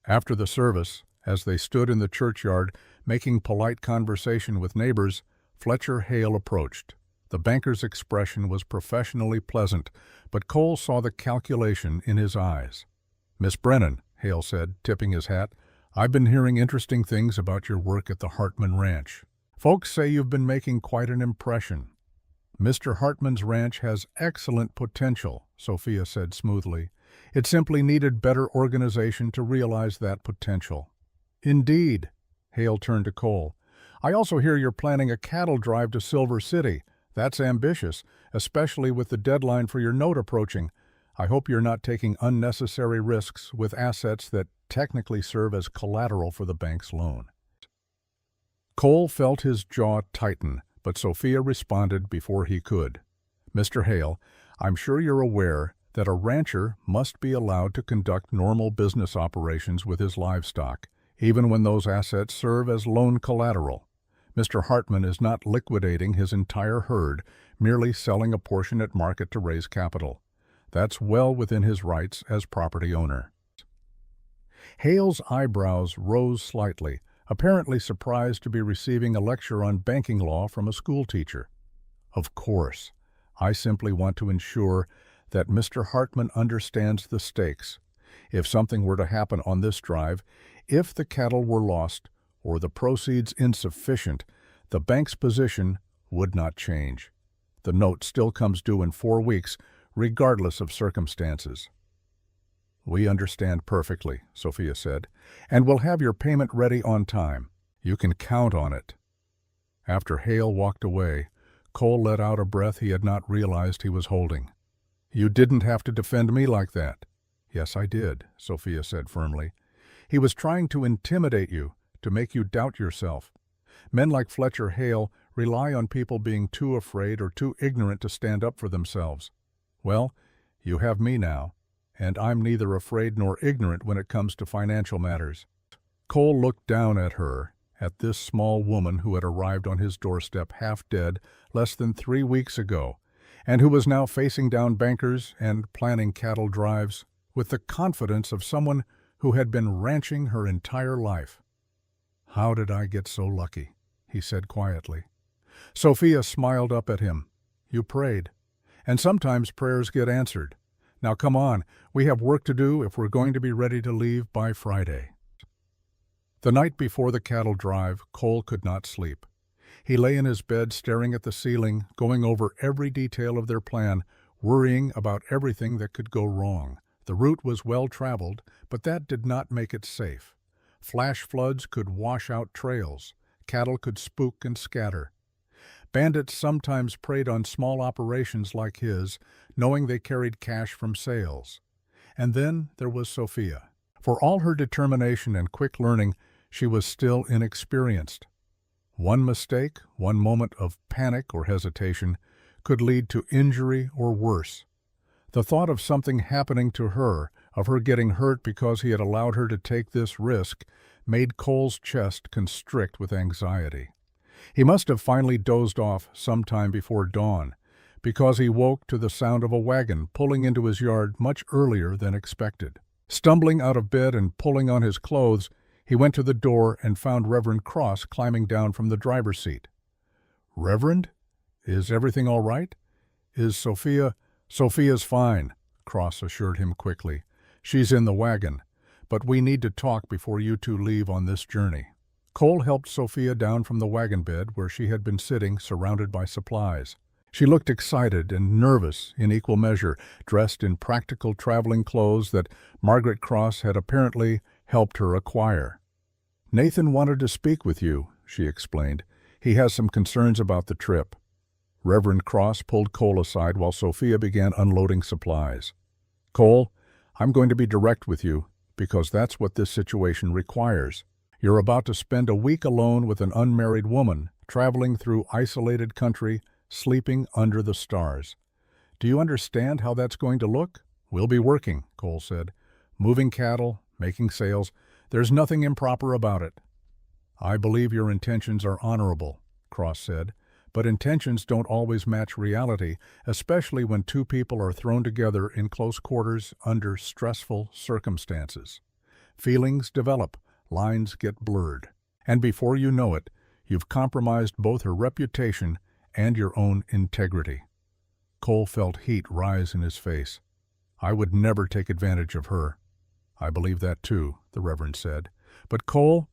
After the service, as they stood in the churchyard making polite conversation with neighbors, Fletcher Hale approached. The banker's expression was professionally pleasant, but Cole saw the calculation in his eyes. "Miss Brennan," Hale said, tipping his hat, "I've been hearing interesting things about your work at the Hartman Ranch. Folks say you've been making quite an impression." "Mr. Hartman's ranch has excellent potential," Sophia said smoothly. "It simply needed better organization to realize that potential." "Indeed." Hale turned to Cole. "I also hear you're planning a cattle drive to Silver City. That's ambitious, especially with the deadline for your note approaching. I hope you're not taking unnecessary risks with assets that technically serve as collateral for the bank's loan." Cole felt his jaw tighten, but Sophia responded before he could. "Mr. Hale, I'm sure you're aware that a rancher must be allowed to conduct normal business operations with his livestock, even when those assets serve as loan collateral. Mr. Hartman is not liquidating his entire herd, merely selling a portion at market to raise capital. That's well within his rights as property owner. Hale's eyebrows rose slightly, apparently surprised to be receiving a lecture on banking law from a schoolteacher. Of course, I simply want to ensure that Mr. Hartman understands the stakes. If something were to happen on this drive, if the cattle were lost or the proceeds insufficient, the bank's position would not change. The note still comes due in 4 weeks, regardless of circumstances. We understand perfectly, Sophia said, and we'll have your payment ready on time. You can count on it. After Hale walked away, Cole let out a breath he had not realized he was holding. You didn't have to defend me like that. Yes, I did, Sophia said firmly. He was trying to intimidate you, to make you doubt yourself. Men like Fletcher Hale rely on people being too afraid or too ignorant to stand up for themselves. Well, you have me now, and I'm neither afraid nor ignorant when it comes to financial matters. Cole looked down at her, at this small woman who had arrived on his doorstep half dead less than 3 weeks ago, and who was now facing down bankers and planning cattle drives with the confidence of someone who had been ranching her entire life. How did I get so lucky? He said quietly. Sophia smiled up at him. You prayed, and sometimes prayers get answered. Now come on, we have work to do if we're going to be ready to leave by Friday. The night before the cattle drive, Cole could not sleep. He lay in his bed staring at the ceiling, going over every detail of their plan, worrying about everything that could go wrong. The route was well traveled, but that did not make it safe. Flash floods could wash out trails. Cattle could spook and scatter. Bandits sometimes preyed on small operations like his, knowing they carried cash from sales. And then there was Sophia. For all her determination and quick learning, she was still inexperienced. One mistake, one moment of panic or hesitation, could lead to injury or worse. The thought of something happening to her, of her getting hurt because he had allowed her to take this risk, made Cole's chest constrict with anxiety. He must have finally dozed off sometime before dawn, because he woke to the sound of a wagon pulling into his yard much earlier than expected. Stumbling out of bed and pulling on his clothes, he went to the door and found Reverend Cross climbing down from the driver's seat. Reverend, is everything all right? Is Sophia? Sophia's fine, Cross assured him quickly. She's in the wagon, but we need to talk before you two leave on this journey. Cole helped Sophia down from the wagon bed where she had been sitting, surrounded by supplies. She looked excited and nervous in equal measure, dressed in practical traveling clothes that Margaret Cross had apparently helped her acquire. Nathan wanted to speak with you, she explained. He has some concerns about the trip. Reverend Cross pulled Cole aside while Sophia began unloading supplies. Cole, I'm going to be direct with you, because that's what this situation requires. You're about to spend a week alone with an unmarried woman, traveling through isolated country, sleeping under the stars. Do you understand how that's going to look? We'll be working, Cole said. Moving cattle, making sales. There's nothing improper about it. I believe your intentions are honorable, Cross said, but intentions don't always match reality, especially when two people are thrown together in close quarters under stressful circumstances. Feelings develop, lines get blurred, and before you know it, you've compromised both her reputation and your own integrity. Cole felt heat rise in his face. I would never take advantage of her. I believe that too, the Reverend said. But Cole,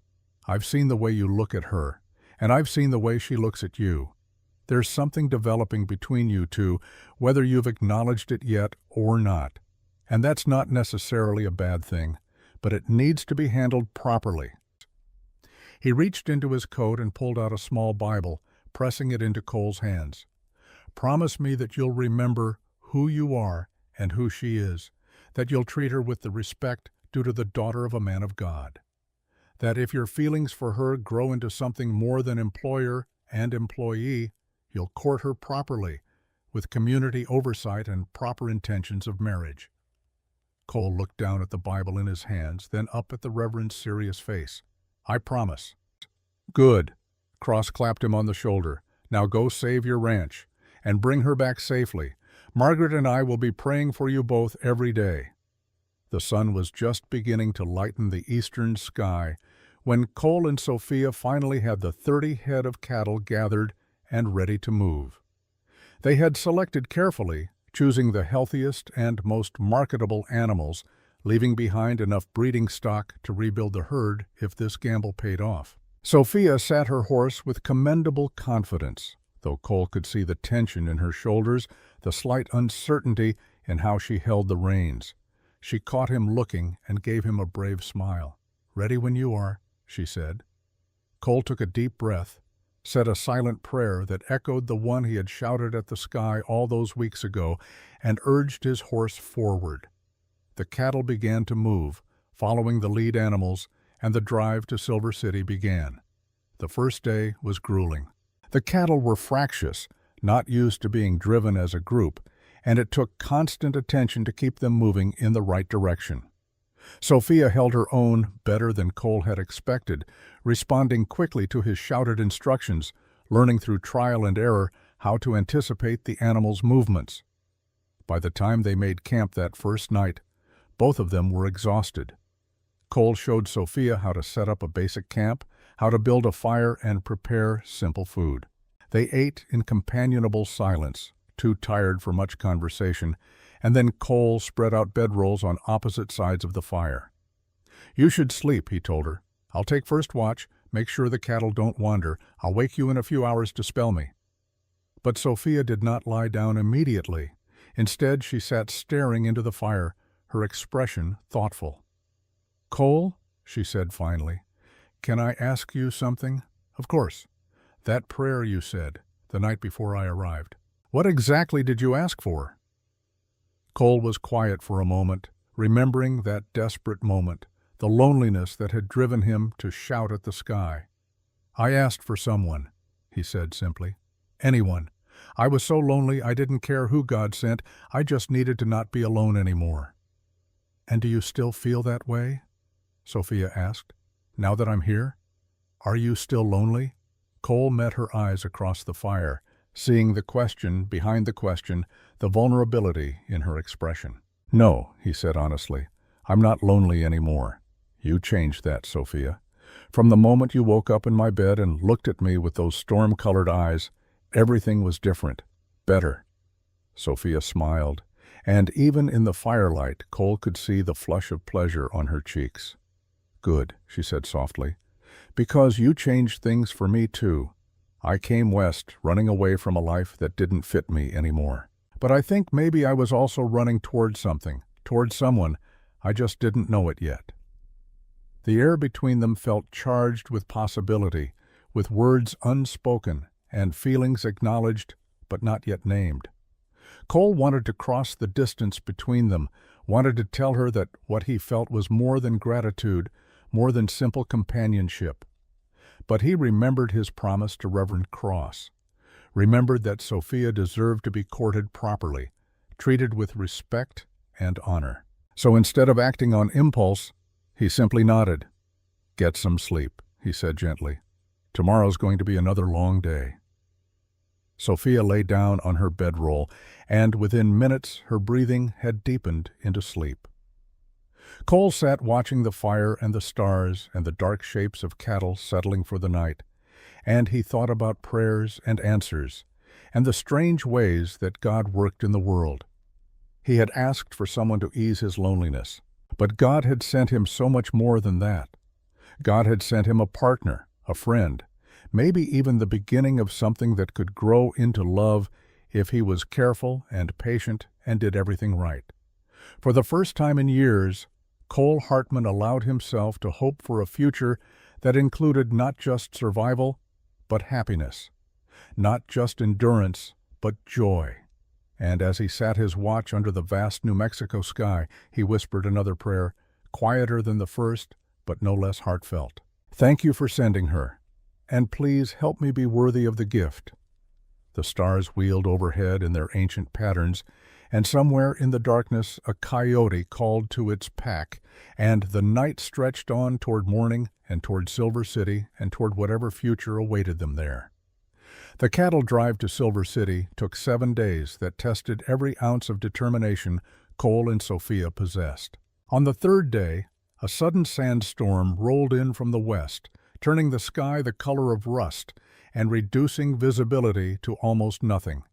I've seen the way you look at her, and I've seen the way she looks at you. There's something developing between you two, whether you've acknowledged it yet or not. And that's not necessarily a bad thing, but it needs to be handled properly. He reached into his coat and pulled out a small Bible, pressing it into Cole's hands. Promise me that you'll remember who you are and who she is, that you'll treat her with the respect due to the daughter of a man of God, that if your feelings for her grow into something more than employer and employee, you'll court her properly, with community oversight and proper intentions of marriage. Cole looked down at the Bible in his hands, then up at the Reverend's serious face. I promise. Good. Cross clapped him on the shoulder. Now go save your ranch, and bring her back safely. Margaret and I will be praying for you both every day." The sun was just beginning to lighten the eastern sky when Cole and Sophia finally had the 30 head of cattle gathered and ready to move. They had selected carefully, choosing the healthiest and most marketable animals, leaving behind enough breeding stock to rebuild the herd if this gamble paid off. Sophia sat her horse with commendable confidence, though Cole could see the tension in her shoulders, the slight uncertainty in how she held the reins. She caught him looking and gave him a brave smile. "Ready when you are," she said. Cole took a deep breath, said a silent prayer that echoed the one he had shouted at the sky all those weeks ago, and urged his horse forward. The cattle began to move, following the lead animals, and the drive to Silver City began. The first day was grueling. The cattle were fractious, not used to being driven as a group, and it took constant attention to keep them moving in the right direction. Sophia held her own better than Cole had expected, responding quickly to his shouted instructions, learning through trial and error how to anticipate the animals' movements. By the time they made camp that first night, both of them were exhausted. Cole showed Sophia how to set up a basic camp, how to build a fire and prepare simple food. They ate in companionable silence, too tired for much conversation, and then Cole spread out bedrolls on opposite sides of the fire. "You should sleep," he told her. "I'll take first watch, make sure the cattle don't wander. I'll wake you in a few hours to spell me." But Sophia did not lie down immediately. Instead, she sat staring into the fire, her expression thoughtful. "Cole," she said finally, "can I ask you something?" "Of course. That prayer you said, the night before I arrived. What exactly did you ask for?" Cole was quiet for a moment, remembering that desperate moment, the loneliness that had driven him to shout at the sky. "I asked for someone," he said simply. "Anyone. I was so lonely I didn't care who God sent, I just needed to not be alone anymore." "And do you still feel that way?" Sophia asked. "Now that I'm here? Are you still lonely?" Cole met her eyes across the fire, seeing the question behind the question, the vulnerability in her expression. "No," he said honestly, "I'm not lonely anymore. You changed that, Sophia. From the moment you woke up in my bed and looked at me with those storm-colored eyes, everything was different, better." Sophia smiled, and even in the firelight, Cole could see the flush of pleasure on her cheeks. "Good," she said softly, "because you changed things for me too. I came west, running away from a life that didn't fit me anymore. But I think maybe I was also running towards something, towards someone. I just didn't know it yet." The air between them felt charged with possibility, with words unspoken and feelings acknowledged but not yet named. Cole wanted to cross the distance between them, wanted to tell her that what he felt was more than gratitude, more than simple companionship. But he remembered his promise to Reverend Cross, remembered that Sophia deserved to be courted properly, treated with respect and honor. So instead of acting on impulse, he simply nodded. "Get some sleep," he said gently. "Tomorrow's going to be another long day." Sophia lay down on her bedroll, and within minutes her breathing had deepened into sleep. Cole sat watching the fire and the stars and the dark shapes of cattle settling for the night, and he thought about prayers and answers, and the strange ways that God worked in the world. He had asked for someone to ease his loneliness, but God had sent him so much more than that. God had sent him a partner, a friend, maybe even the beginning of something that could grow into love if he was careful and patient and did everything right. For the first time in years, Cole Hartman allowed himself to hope for a future that included not just survival, but happiness, not just endurance, but joy. And as he sat his watch under the vast New Mexico sky, he whispered another prayer, quieter than the first, but no less heartfelt. "Thank you for sending her, and please help me be worthy of the gift." The stars wheeled overhead in their ancient patterns, and somewhere in the darkness a coyote called to its pack, and the night stretched on toward morning and toward Silver City and toward whatever future awaited them there. The cattle drive to Silver City took 7 days that tested every ounce of determination Cole and Sophia possessed. On the third day, a sudden sandstorm rolled in from the west, turning the sky the color of rust and reducing visibility to almost nothing.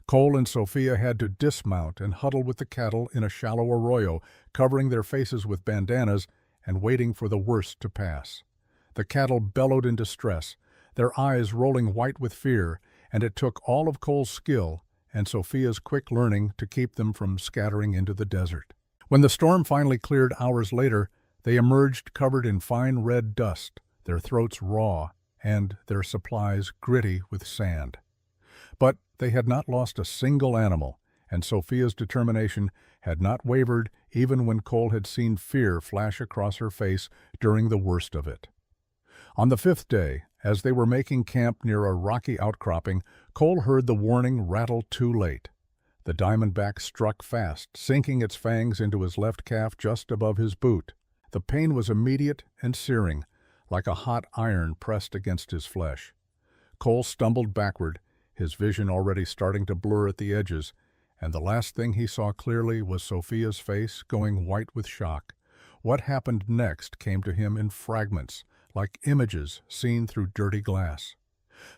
Cole and Sophia had to dismount and huddle with the cattle in a shallow arroyo, covering their faces with bandanas and waiting for the worst to pass. The cattle bellowed in distress, their eyes rolling white with fear, and it took all of Cole's skill and Sophia's quick learning to keep them from scattering into the desert. When the storm finally cleared hours later, they emerged covered in fine red dust, their throats raw and their supplies gritty with sand. But they had not lost a single animal, and Sophia's determination had not wavered even when Cole had seen fear flash across her face during the worst of it. On the fifth day, as they were making camp near a rocky outcropping, Cole heard the warning rattle too late. The diamondback struck fast, sinking its fangs into his left calf just above his boot. The pain was immediate and searing, like a hot iron pressed against his flesh. Cole stumbled backward, his vision already starting to blur at the edges, and the last thing he saw clearly was Sophia's face going white with shock. What happened next came to him in fragments, like images seen through dirty glass.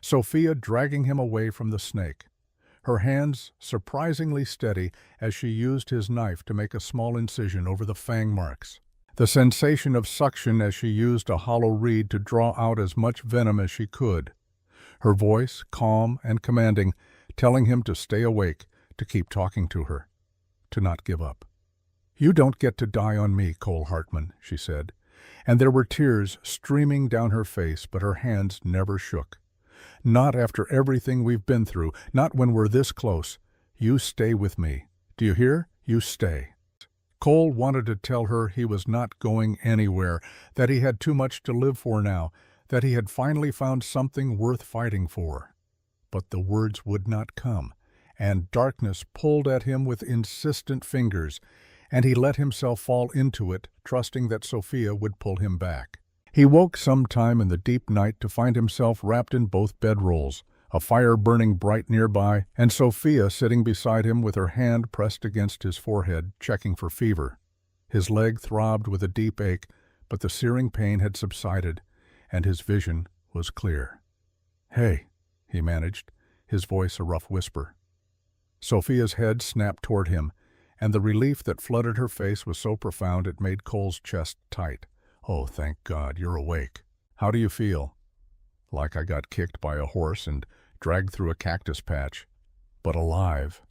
Sophia dragging him away from the snake, her hands surprisingly steady as she used his knife to make a small incision over the fang marks. The sensation of suction as she used a hollow reed to draw out as much venom as she could. Her voice, calm and commanding, telling him to stay awake, to keep talking to her, to not give up. "You don't get to die on me, Cole Hartman," she said, and there were tears streaming down her face, but her hands never shook. "Not after everything we've been through, not when we're this close. You stay with me. Do you hear? You stay." Cole wanted to tell her he was not going anywhere, that he had too much to live for now, that he had finally found something worth fighting for. But the words would not come, and darkness pulled at him with insistent fingers, and he let himself fall into it, trusting that Sophia would pull him back. He woke sometime in the deep night to find himself wrapped in both bedrolls, a fire burning bright nearby, and Sophia sitting beside him with her hand pressed against his forehead, checking for fever. His leg throbbed with a deep ache, but the searing pain had subsided, and his vision was clear. "Hey," he managed, his voice a rough whisper. Sophia's head snapped toward him, and the relief that flooded her face was so profound it made Cole's chest tight. "Oh, thank God, you're awake. How do you feel?" "Like I got kicked by a horse and dragged through a cactus patch, but alive."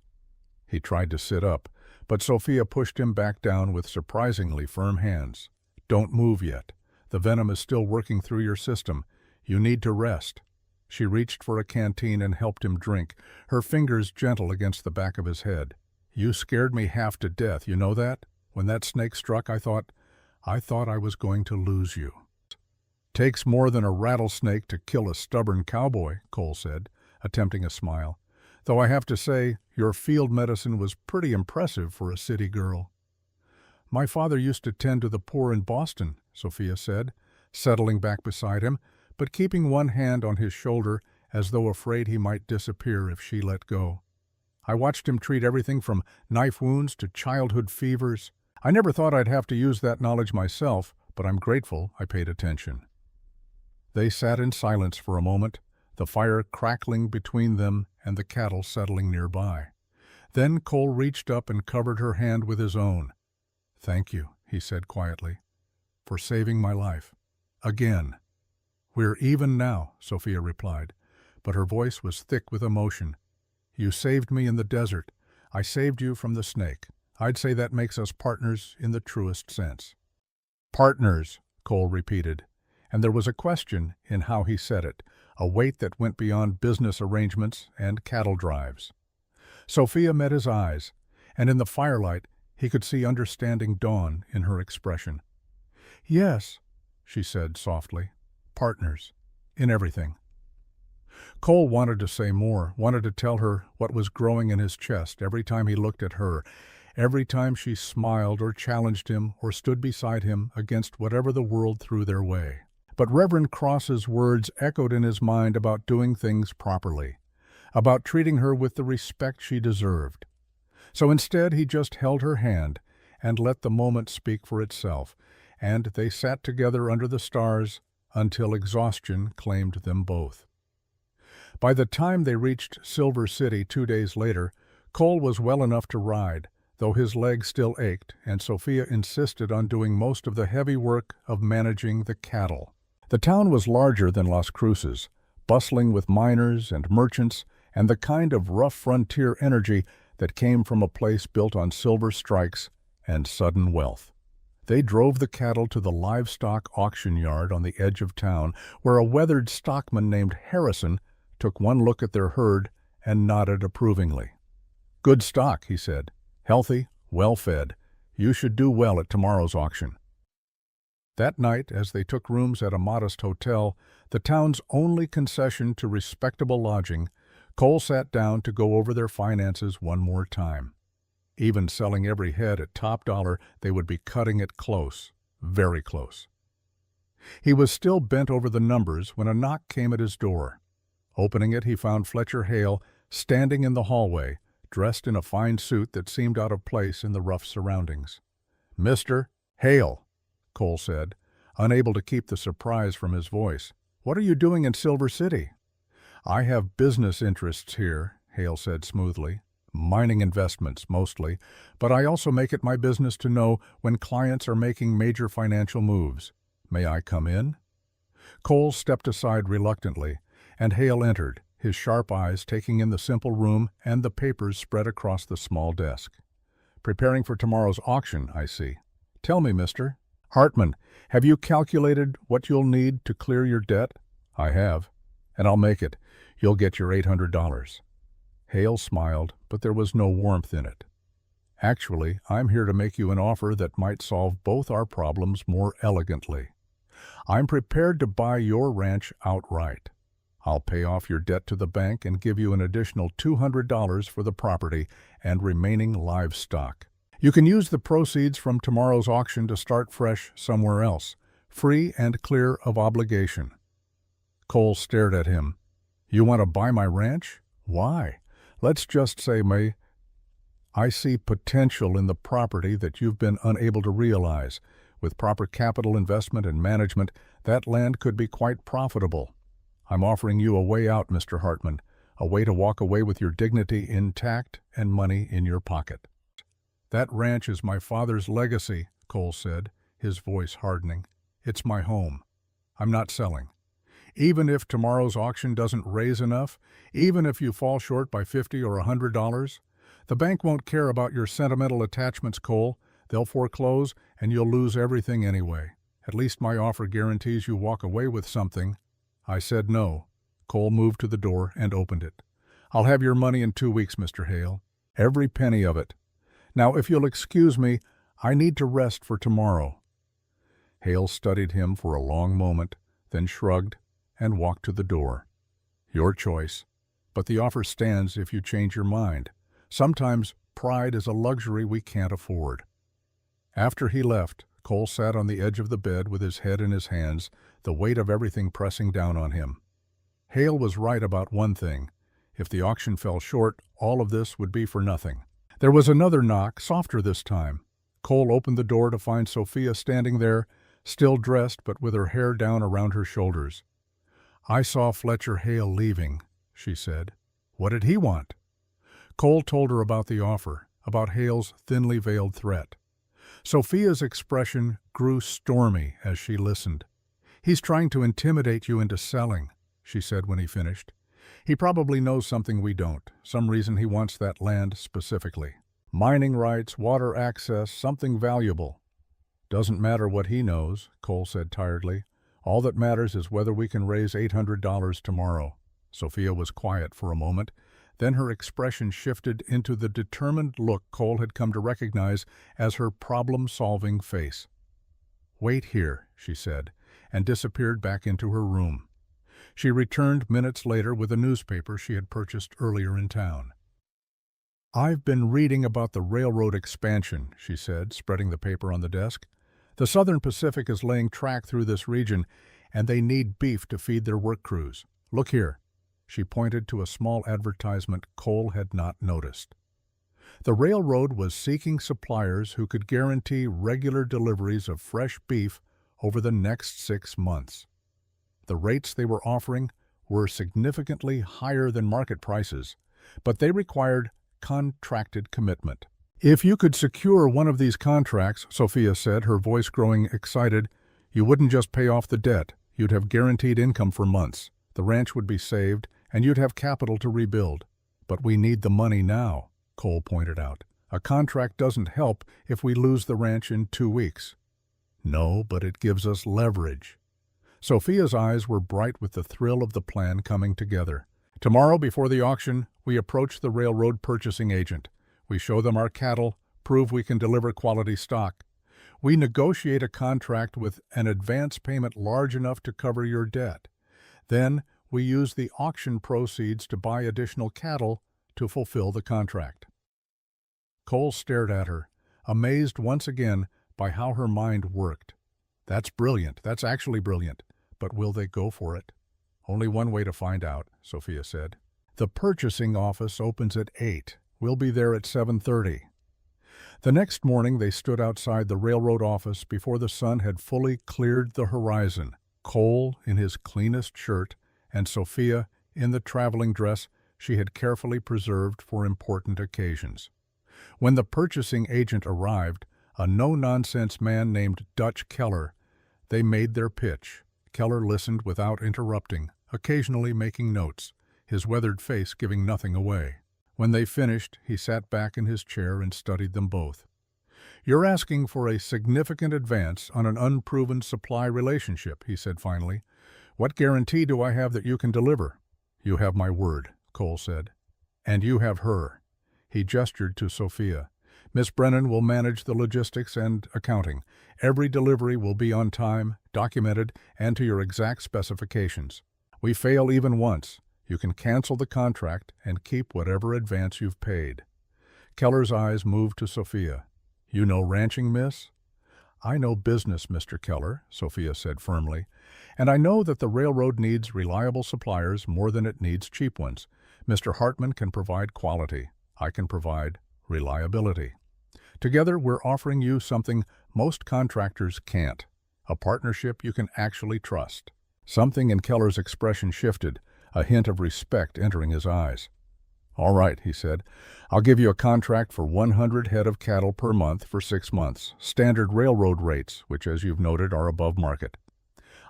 He tried to sit up, but Sophia pushed him back down with surprisingly firm hands. "Don't move yet. The venom is still working through your system. You need to rest." She reached for a canteen and helped him drink, her fingers gentle against the back of his head. "You scared me half to death, you know that? When that snake struck, I thought I was going to lose you." "Takes more than a rattlesnake to kill a stubborn cowboy," Cole said, attempting a smile. "Though I have to say, your field medicine was pretty impressive for a city girl." "My father used to tend to the poor in Boston," Sophia said, settling back beside him, but keeping one hand on his shoulder as though afraid he might disappear if she let go. "I watched him treat everything from knife wounds to childhood fevers. I never thought I'd have to use that knowledge myself, but I'm grateful I paid attention." They sat in silence for a moment, the fire crackling between them and the cattle settling nearby. Then Cole reached up and covered her hand with his own. "Thank you," he said quietly, "for saving my life. Again." "We're even now," Sophia replied, but her voice was thick with emotion. "You saved me in the desert. I saved you from the snake. I'd say that makes us partners in the truest sense." "Partners," Cole repeated, and there was a question in how he said it, a weight that went beyond business arrangements and cattle drives. Sophia met his eyes, and in the firelight he could see understanding dawn in her expression. "Yes," she said softly, "partners, in everything." Cole wanted to say more, wanted to tell her what was growing in his chest every time he looked at her, every time she smiled or challenged him or stood beside him against whatever the world threw their way. But Reverend Cross's words echoed in his mind about doing things properly. about treating her with the respect she deserved. So instead he just held her hand and let the moment speak for itself, and they sat together under the stars until exhaustion claimed them both. By the time they reached Silver City 2 days later, Cole was well enough to ride, though his legs still ached, and Sophia insisted on doing most of the heavy work of managing the cattle. The town was larger than Las Cruces, bustling with miners and merchants and the kind of rough frontier energy that came from a place built on silver strikes and sudden wealth. They drove the cattle to the livestock auction yard on the edge of town, where a weathered stockman named Harrison took one look at their herd and nodded approvingly. "Good stock," he said. "Healthy, well-fed. You should do well at tomorrow's auction." That night, as they took rooms at a modest hotel, the town's only concession to respectable lodging, Cole sat down to go over their finances one more time. Even selling every head at top dollar, they would be cutting it close, very close. He was still bent over the numbers when a knock came at his door. Opening it, he found Fletcher Hale standing in the hallway, dressed in a fine suit that seemed out of place in the rough surroundings. "Mr. Hale," Cole said, unable to keep the surprise from his voice. "What are you doing in Silver City?" "I have business interests here," Hale said smoothly. "Mining investments, mostly, but I also make it my business to know when clients are making major financial moves. May I come in?" Cole stepped aside reluctantly, and Hale entered, his sharp eyes taking in the simple room and the papers spread across the small desk. "Preparing for tomorrow's auction, I see. Tell me, Mr. Hartman, have you calculated what you'll need to clear your debt?" "I have, and I'll make it. You'll get your $800. Hale smiled, but there was no warmth in it. "Actually, I'm here to make you an offer that might solve both our problems more elegantly. I'm prepared to buy your ranch outright. I'll pay off your debt to the bank and give you an additional $200 for the property and remaining livestock. You can use the proceeds from tomorrow's auction to start fresh somewhere else, free and clear of obligation." Cole stared at him. "You want to buy my ranch? Why? Let's just say, I see potential in the property that you've been unable to realize. With proper capital investment and management, that land could be quite profitable. I'm offering you a way out, Mr. Hartman, a way to walk away with your dignity intact and money in your pocket." "That ranch is my father's legacy," Cole said, his voice hardening. "It's my home. I'm not selling. Even if tomorrow's auction doesn't raise enough, even if you fall short by $50 or $100, the bank won't care about your sentimental attachments, Cole. They'll foreclose, and you'll lose everything anyway. At least my offer guarantees you walk away with something." I said no. Cole moved to the door and opened it. "I'll have your money in 2 weeks, Mr. Hale. Every penny of it. Now, if you'll excuse me, I need to rest for tomorrow." Hale studied him for a long moment, then shrugged and walked to the door. "Your choice, but the offer stands if you change your mind. Sometimes pride is a luxury we can't afford." After he left, Cole sat on the edge of the bed with his head in his hands, the weight of everything pressing down on him. Hale was right about one thing. If the auction fell short, all of this would be for nothing. There was another knock, softer this time. Cole opened the door to find Sophia standing there, still dressed but with her hair down around her shoulders. "I saw Fletcher Hale leaving," she said. "What did he want?" Cole told her about the offer, about Hale's thinly veiled threat. Sophia's expression grew stormy as she listened. "He's trying to intimidate you into selling," she said when he finished. "He probably knows something we don't, some reason he wants that land specifically. Mining rights, water access, something valuable." "Doesn't matter what he knows," Cole said tiredly. "All that matters is whether we can raise $800 tomorrow." Sophia was quiet for a moment. Then her expression shifted into the determined look Cole had come to recognize as her problem-solving face. "Wait here," she said, and disappeared back into her room. She returned minutes later with a newspaper she had purchased earlier in town. "I've been reading about the railroad expansion," she said, spreading the paper on the desk. "The Southern Pacific is laying track through this region, and they need beef to feed their work crews. Look here." She pointed to a small advertisement Cole had not noticed. The railroad was seeking suppliers who could guarantee regular deliveries of fresh beef over the next 6 months. The rates they were offering were significantly higher than market prices, but they required contracted commitment. "If you could secure one of these contracts," Sophia said, her voice growing excited, "you wouldn't just pay off the debt, you'd have guaranteed income for months. The ranch would be saved, and you'd have capital to rebuild." "But we need the money now," Cole pointed out. "A contract doesn't help if we lose the ranch in 2 weeks." "No, but it gives us leverage." Sophia's eyes were bright with the thrill of the plan coming together. "Tomorrow, before the auction, we approach the railroad purchasing agent. We show them our cattle, prove we can deliver quality stock. We negotiate a contract with an advance payment large enough to cover your debt. Then we use the auction proceeds to buy additional cattle to fulfill the contract." Cole stared at her, amazed once again by how her mind worked. "That's brilliant. That's actually brilliant. But will they go for it?" "Only one way to find out," Sophia said. "The purchasing office opens at 8. We'll be there at 7:30. The next morning they stood outside the railroad office before the sun had fully cleared the horizon, Cole in his cleanest shirt, and Sophia in the traveling dress she had carefully preserved for important occasions. When the purchasing agent arrived, a no-nonsense man named Dutch Keller, they made their pitch. Keller listened without interrupting, occasionally making notes, his weathered face giving nothing away. When they finished, he sat back in his chair and studied them both. "You're asking for a significant advance on an unproven supply relationship," he said finally. "What guarantee do I have that you can deliver?" "You have my word," Cole said. "And you have her." He gestured to Sophia. "Miss Brennan will manage the logistics and accounting. Every delivery will be on time, documented, and to your exact specifications. We fail even once, you can cancel the contract and keep whatever advance you've paid." Keller's eyes moved to Sophia. "You know ranching, miss?" "I know business, Mr. Keller," Sophia said firmly, "and I know that the railroad needs reliable suppliers more than it needs cheap ones. Mr. Hartman can provide quality. I can provide reliability. Together, we're offering you something most contractors can't, a partnership you can actually trust." Something in Keller's expression shifted, a hint of respect entering his eyes. "All right," he said. "I'll give you a contract for 100 head of cattle per month for 6 months, standard railroad rates, which, as you've noted, are above market.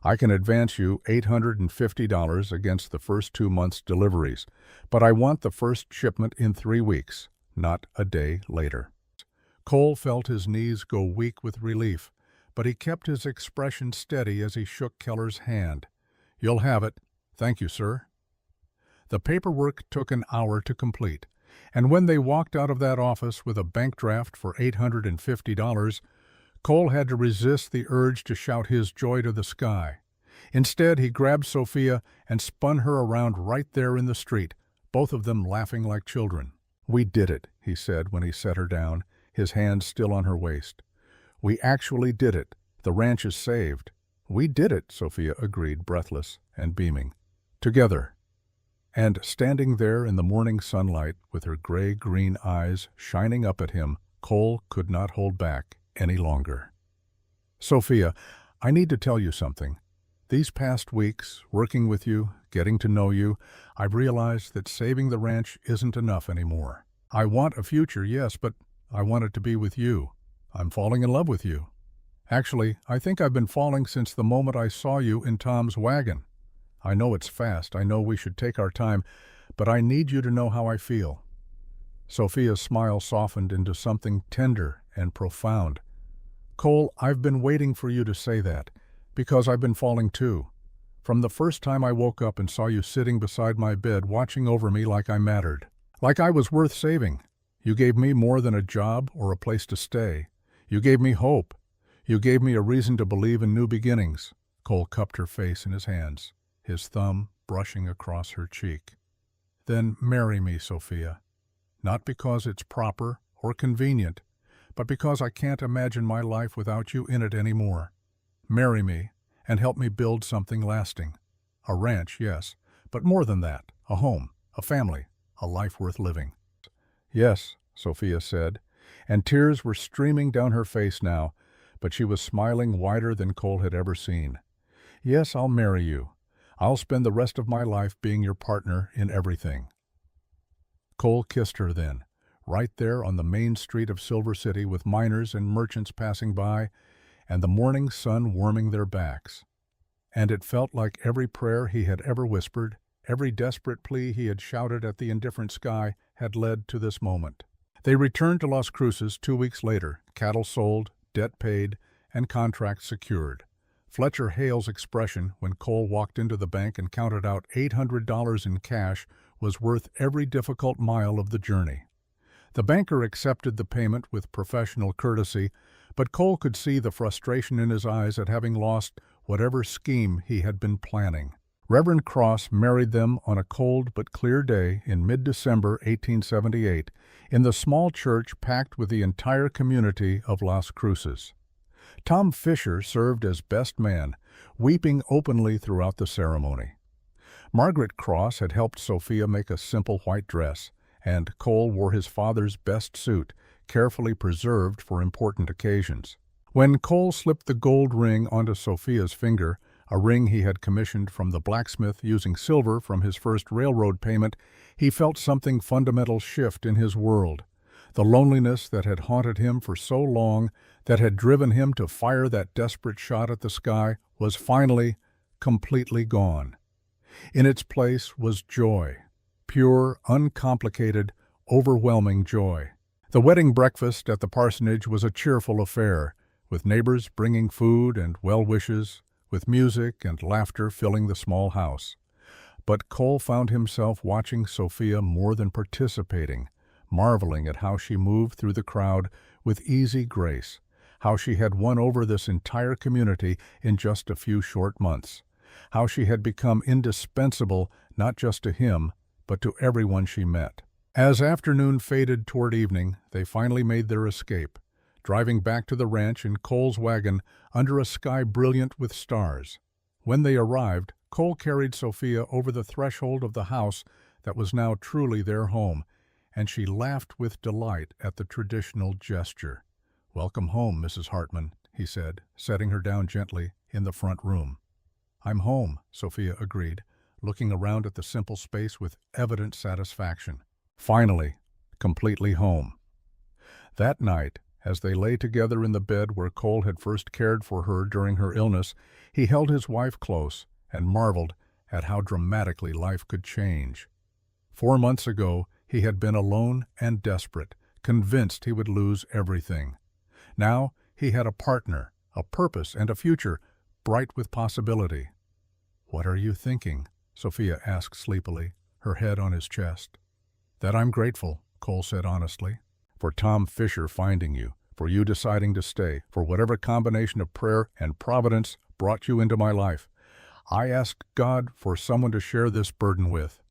I can advance you $850 against the first 2 months' deliveries, but I want the first shipment in 3 weeks, not a day later." Cole felt his knees go weak with relief, but he kept his expression steady as he shook Keller's hand. "You'll have it. Thank you, sir." The paperwork took an hour to complete, and when they walked out of that office with a bank draft for $850, Cole had to resist the urge to shout his joy to the sky. Instead, he grabbed Sophia and spun her around right there in the street, both of them laughing like children. "We did it," he said when he set her down, his hands still on her waist. "We actually did it. The ranch is saved." "We did it," Sophia agreed, breathless and beaming. "Together." And standing there in the morning sunlight with her gray-green eyes shining up at him, Cole could not hold back any longer. "Sophia, I need to tell you something. These past weeks, working with you, getting to know you, I've realized that saving the ranch isn't enough anymore. I want a future, yes, but I want it to be with you. I'm falling in love with you. Actually, I think I've been falling since the moment I saw you in Tom's wagon. I know it's fast, I know we should take our time, but I need you to know how I feel." Sophia's smile softened into something tender and profound. "Cole, I've been waiting for you to say that, because I've been falling too. From the first time I woke up and saw you sitting beside my bed watching over me like I mattered, like I was worth saving. You gave me more than a job or a place to stay. You gave me hope. You gave me a reason to believe in new beginnings." Cole cupped her face in his hands, his thumb brushing across her cheek. "Then marry me, Sophia. Not because it's proper or convenient, but because I can't imagine my life without you in it anymore. Marry me and help me build something lasting. A ranch, yes, but more than that, a home, a family, a life worth living. Yes, Sophia said, and tears were streaming down her face now, but she was smiling wider than Cole had ever seen. Yes, I'll marry you. I'll spend the rest of my life being your partner in everything. Cole kissed her then, right there on the main street of Silver City with miners and merchants passing by and the morning sun warming their backs. And it felt like every prayer he had ever whispered, every desperate plea he had shouted at the indifferent sky had led to this moment. They returned to Las Cruces 2 weeks later, cattle sold, debt paid, and contracts secured. Fletcher Hale's expression when Cole walked into the bank and counted out $800 in cash was worth every difficult mile of the journey. The banker accepted the payment with professional courtesy, but Cole could see the frustration in his eyes at having lost whatever scheme he had been planning. Reverend Cross married them on a cold but clear day in mid-December 1878 in the small church packed with the entire community of Las Cruces. Tom Fisher served as best man, weeping openly throughout the ceremony. Margaret Cross had helped Sophia make a simple white dress, and Cole wore his father's best suit, carefully preserved for important occasions. When Cole slipped the gold ring onto Sophia's finger, a ring he had commissioned from the blacksmith using silver from his first railroad payment, he felt something fundamental shift in his world. The loneliness that had haunted him for so long, that had driven him to fire that desperate shot at the sky, was finally, completely gone. In its place was joy, pure, uncomplicated, overwhelming joy. The wedding breakfast at the parsonage was a cheerful affair, with neighbors bringing food and well wishes, with music and laughter filling the small house. But Cole found himself watching Sophia more than participating, marveling at how she moved through the crowd with easy grace, how she had won over this entire community in just a few short months, how she had become indispensable not just to him, but to everyone she met. As afternoon faded toward evening, they finally made their escape, driving back to the ranch in Cole's wagon under a sky brilliant with stars. When they arrived, Cole carried Sophia over the threshold of the house that was now truly their home, and she laughed with delight at the traditional gesture. "Welcome home, Mrs. Hartman," he said, setting her down gently in the front room. "I'm home," Sophia agreed, looking around at the simple space with evident satisfaction. Finally, completely home. That night, as they lay together in the bed where Cole had first cared for her during her illness, he held his wife close and marveled at how dramatically life could change. 4 months ago, he had been alone and desperate, convinced he would lose everything. Now he had a partner, a purpose, and a future, bright with possibility. "What are you thinking?" Sophia asked sleepily, her head on his chest. "That I'm grateful," Cole said honestly, "for Tom Fisher finding you, for you deciding to stay, for whatever combination of prayer and providence brought you into my life. I asked God for someone to share this burden with.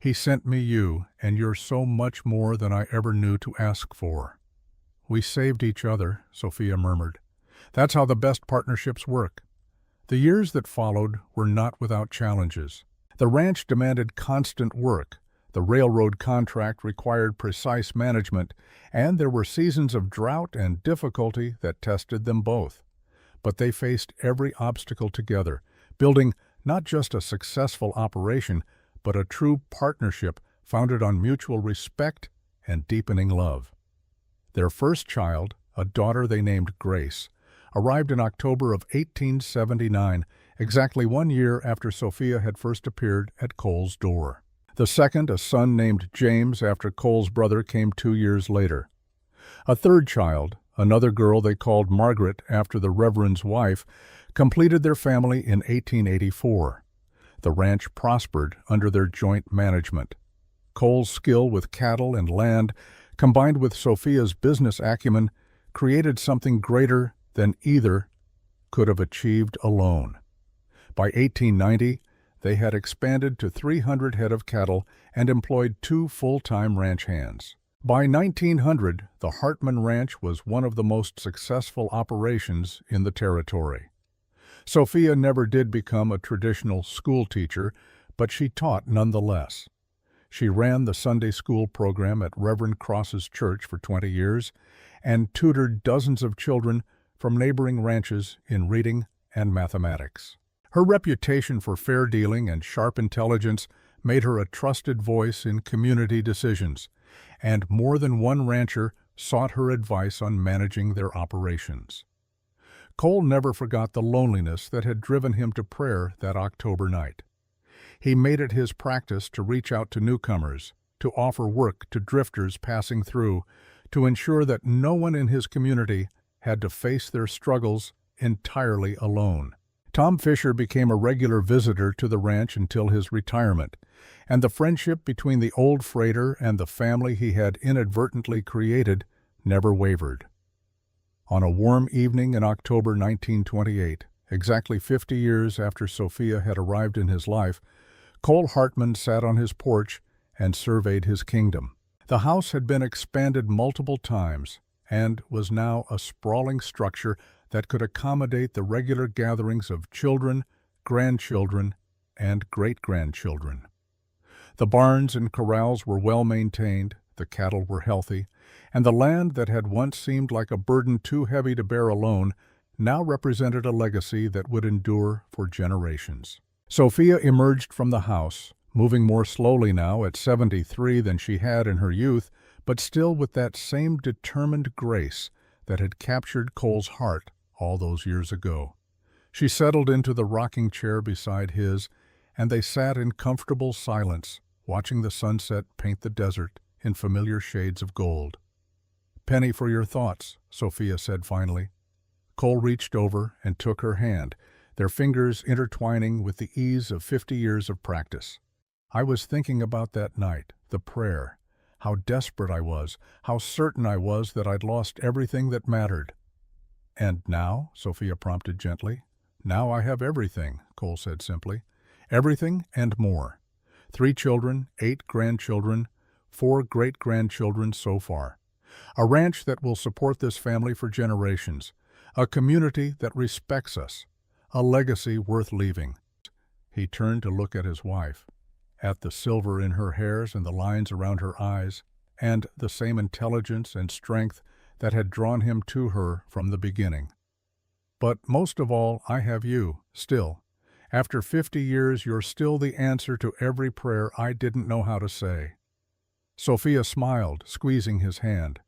He sent me you, and you're so much more than I ever knew to ask for." "We saved each other," Sophia murmured. "That's how the best partnerships work." The years that followed were not without challenges. The ranch demanded constant work, the railroad contract required precise management, and there were seasons of drought and difficulty that tested them both. But they faced every obstacle together, building not just a successful operation, but a true partnership founded on mutual respect and deepening love. Their first child, a daughter they named Grace, arrived in October of 1879, exactly 1 year after Sophia had first appeared at Cole's door. The second, a son named James, after Cole's brother came 2 years later. A third child, another girl they called Margaret after the Reverend's wife, completed their family in 1884. The ranch prospered under their joint management. Cole's skill with cattle and land, combined with Sophia's business acumen, created something greater than either could have achieved alone. By 1890, they had expanded to 300 head of cattle and employed 2 full-time ranch hands. By 1900, the Hartman Ranch was one of the most successful operations in the territory. Sophia never did become a traditional school teacher, but she taught nonetheless. She ran the Sunday school program at Reverend Cross's church for 20 years and tutored dozens of children from neighboring ranches in reading and mathematics. Her reputation for fair dealing and sharp intelligence made her a trusted voice in community decisions, and more than one rancher sought her advice on managing their operations. Cole never forgot the loneliness that had driven him to prayer that October night. He made it his practice to reach out to newcomers, to offer work to drifters passing through, to ensure that no one in his community had to face their struggles entirely alone. Tom Fisher became a regular visitor to the ranch until his retirement, and the friendship between the old freighter and the family he had inadvertently created never wavered. On a warm evening in October 1928, exactly 50 years after Sophia had arrived in his life, Cole Hartman sat on his porch and surveyed his kingdom. The house had been expanded multiple times and was now a sprawling structure that could accommodate the regular gatherings of children, grandchildren, and great-grandchildren. The barns and corrals were well maintained, the cattle were healthy, and the land that had once seemed like a burden too heavy to bear alone now represented a legacy that would endure for generations. Sophia emerged from the house, moving more slowly now at 73 than she had in her youth, but still with that same determined grace that had captured Cole's heart all those years ago. She settled into the rocking chair beside his, and they sat in comfortable silence, watching the sunset paint the desert in familiar shades of gold. "Penny for your thoughts," Sophia said finally. Cole reached over and took her hand, their fingers intertwining with the ease of 50 years of practice. "I was thinking about that night, the prayer, how desperate I was, how certain I was that I'd lost everything that mattered." "And now?" Sophia prompted gently. "Now I have everything," Cole said simply. "Everything and more. 3 children, 8 grandchildren, 4 great-grandchildren so far. A ranch that will support this family for generations. A community that respects us. A legacy worth leaving." He turned to look at his wife, at the silver in her hairs and the lines around her eyes, and the same intelligence and strength that had drawn him to her from the beginning. "But most of all, I have you, still. After 50 years, you're still the answer to every prayer I didn't know how to say." Sophia smiled, squeezing his hand.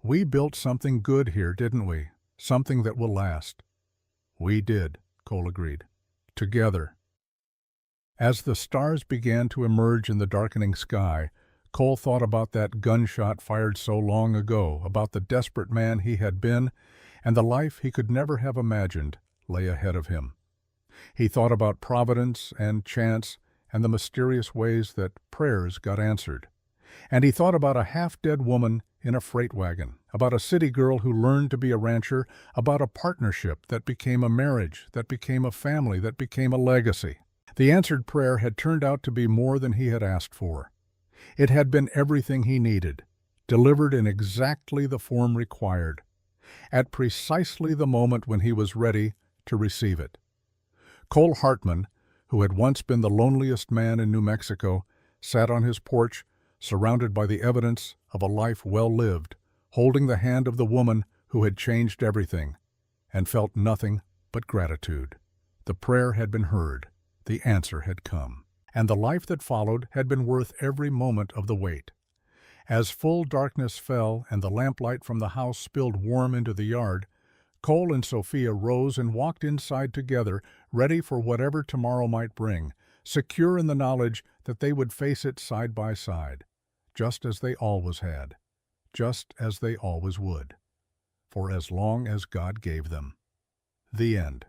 "We built something good here, didn't we? Something that will last." "We did," Cole agreed. "Together." As the stars began to emerge in the darkening sky, Cole thought about that gunshot fired so long ago, about the desperate man he had been, and the life he could never have imagined lay ahead of him. He thought about providence and chance and the mysterious ways that prayers got answered. And he thought about a half-dead woman in a freight wagon, about a city girl who learned to be a rancher, about a partnership that became a marriage, that became a family, that became a legacy. The answered prayer had turned out to be more than he had asked for. It had been everything he needed, delivered in exactly the form required, at precisely the moment when he was ready to receive it. Cole Hartman, who had once been the loneliest man in New Mexico, sat on his porch, surrounded by the evidence of a life well lived, holding the hand of the woman who had changed everything, and felt nothing but gratitude. The prayer had been heard, the answer had come, and the life that followed had been worth every moment of the wait. As full darkness fell and the lamplight from the house spilled warm into the yard, Cole and Sophia rose and walked inside together, ready for whatever tomorrow might bring, secure in the knowledge that they would face it side by side, just as they always had, just as they always would, for as long as God gave them. The end.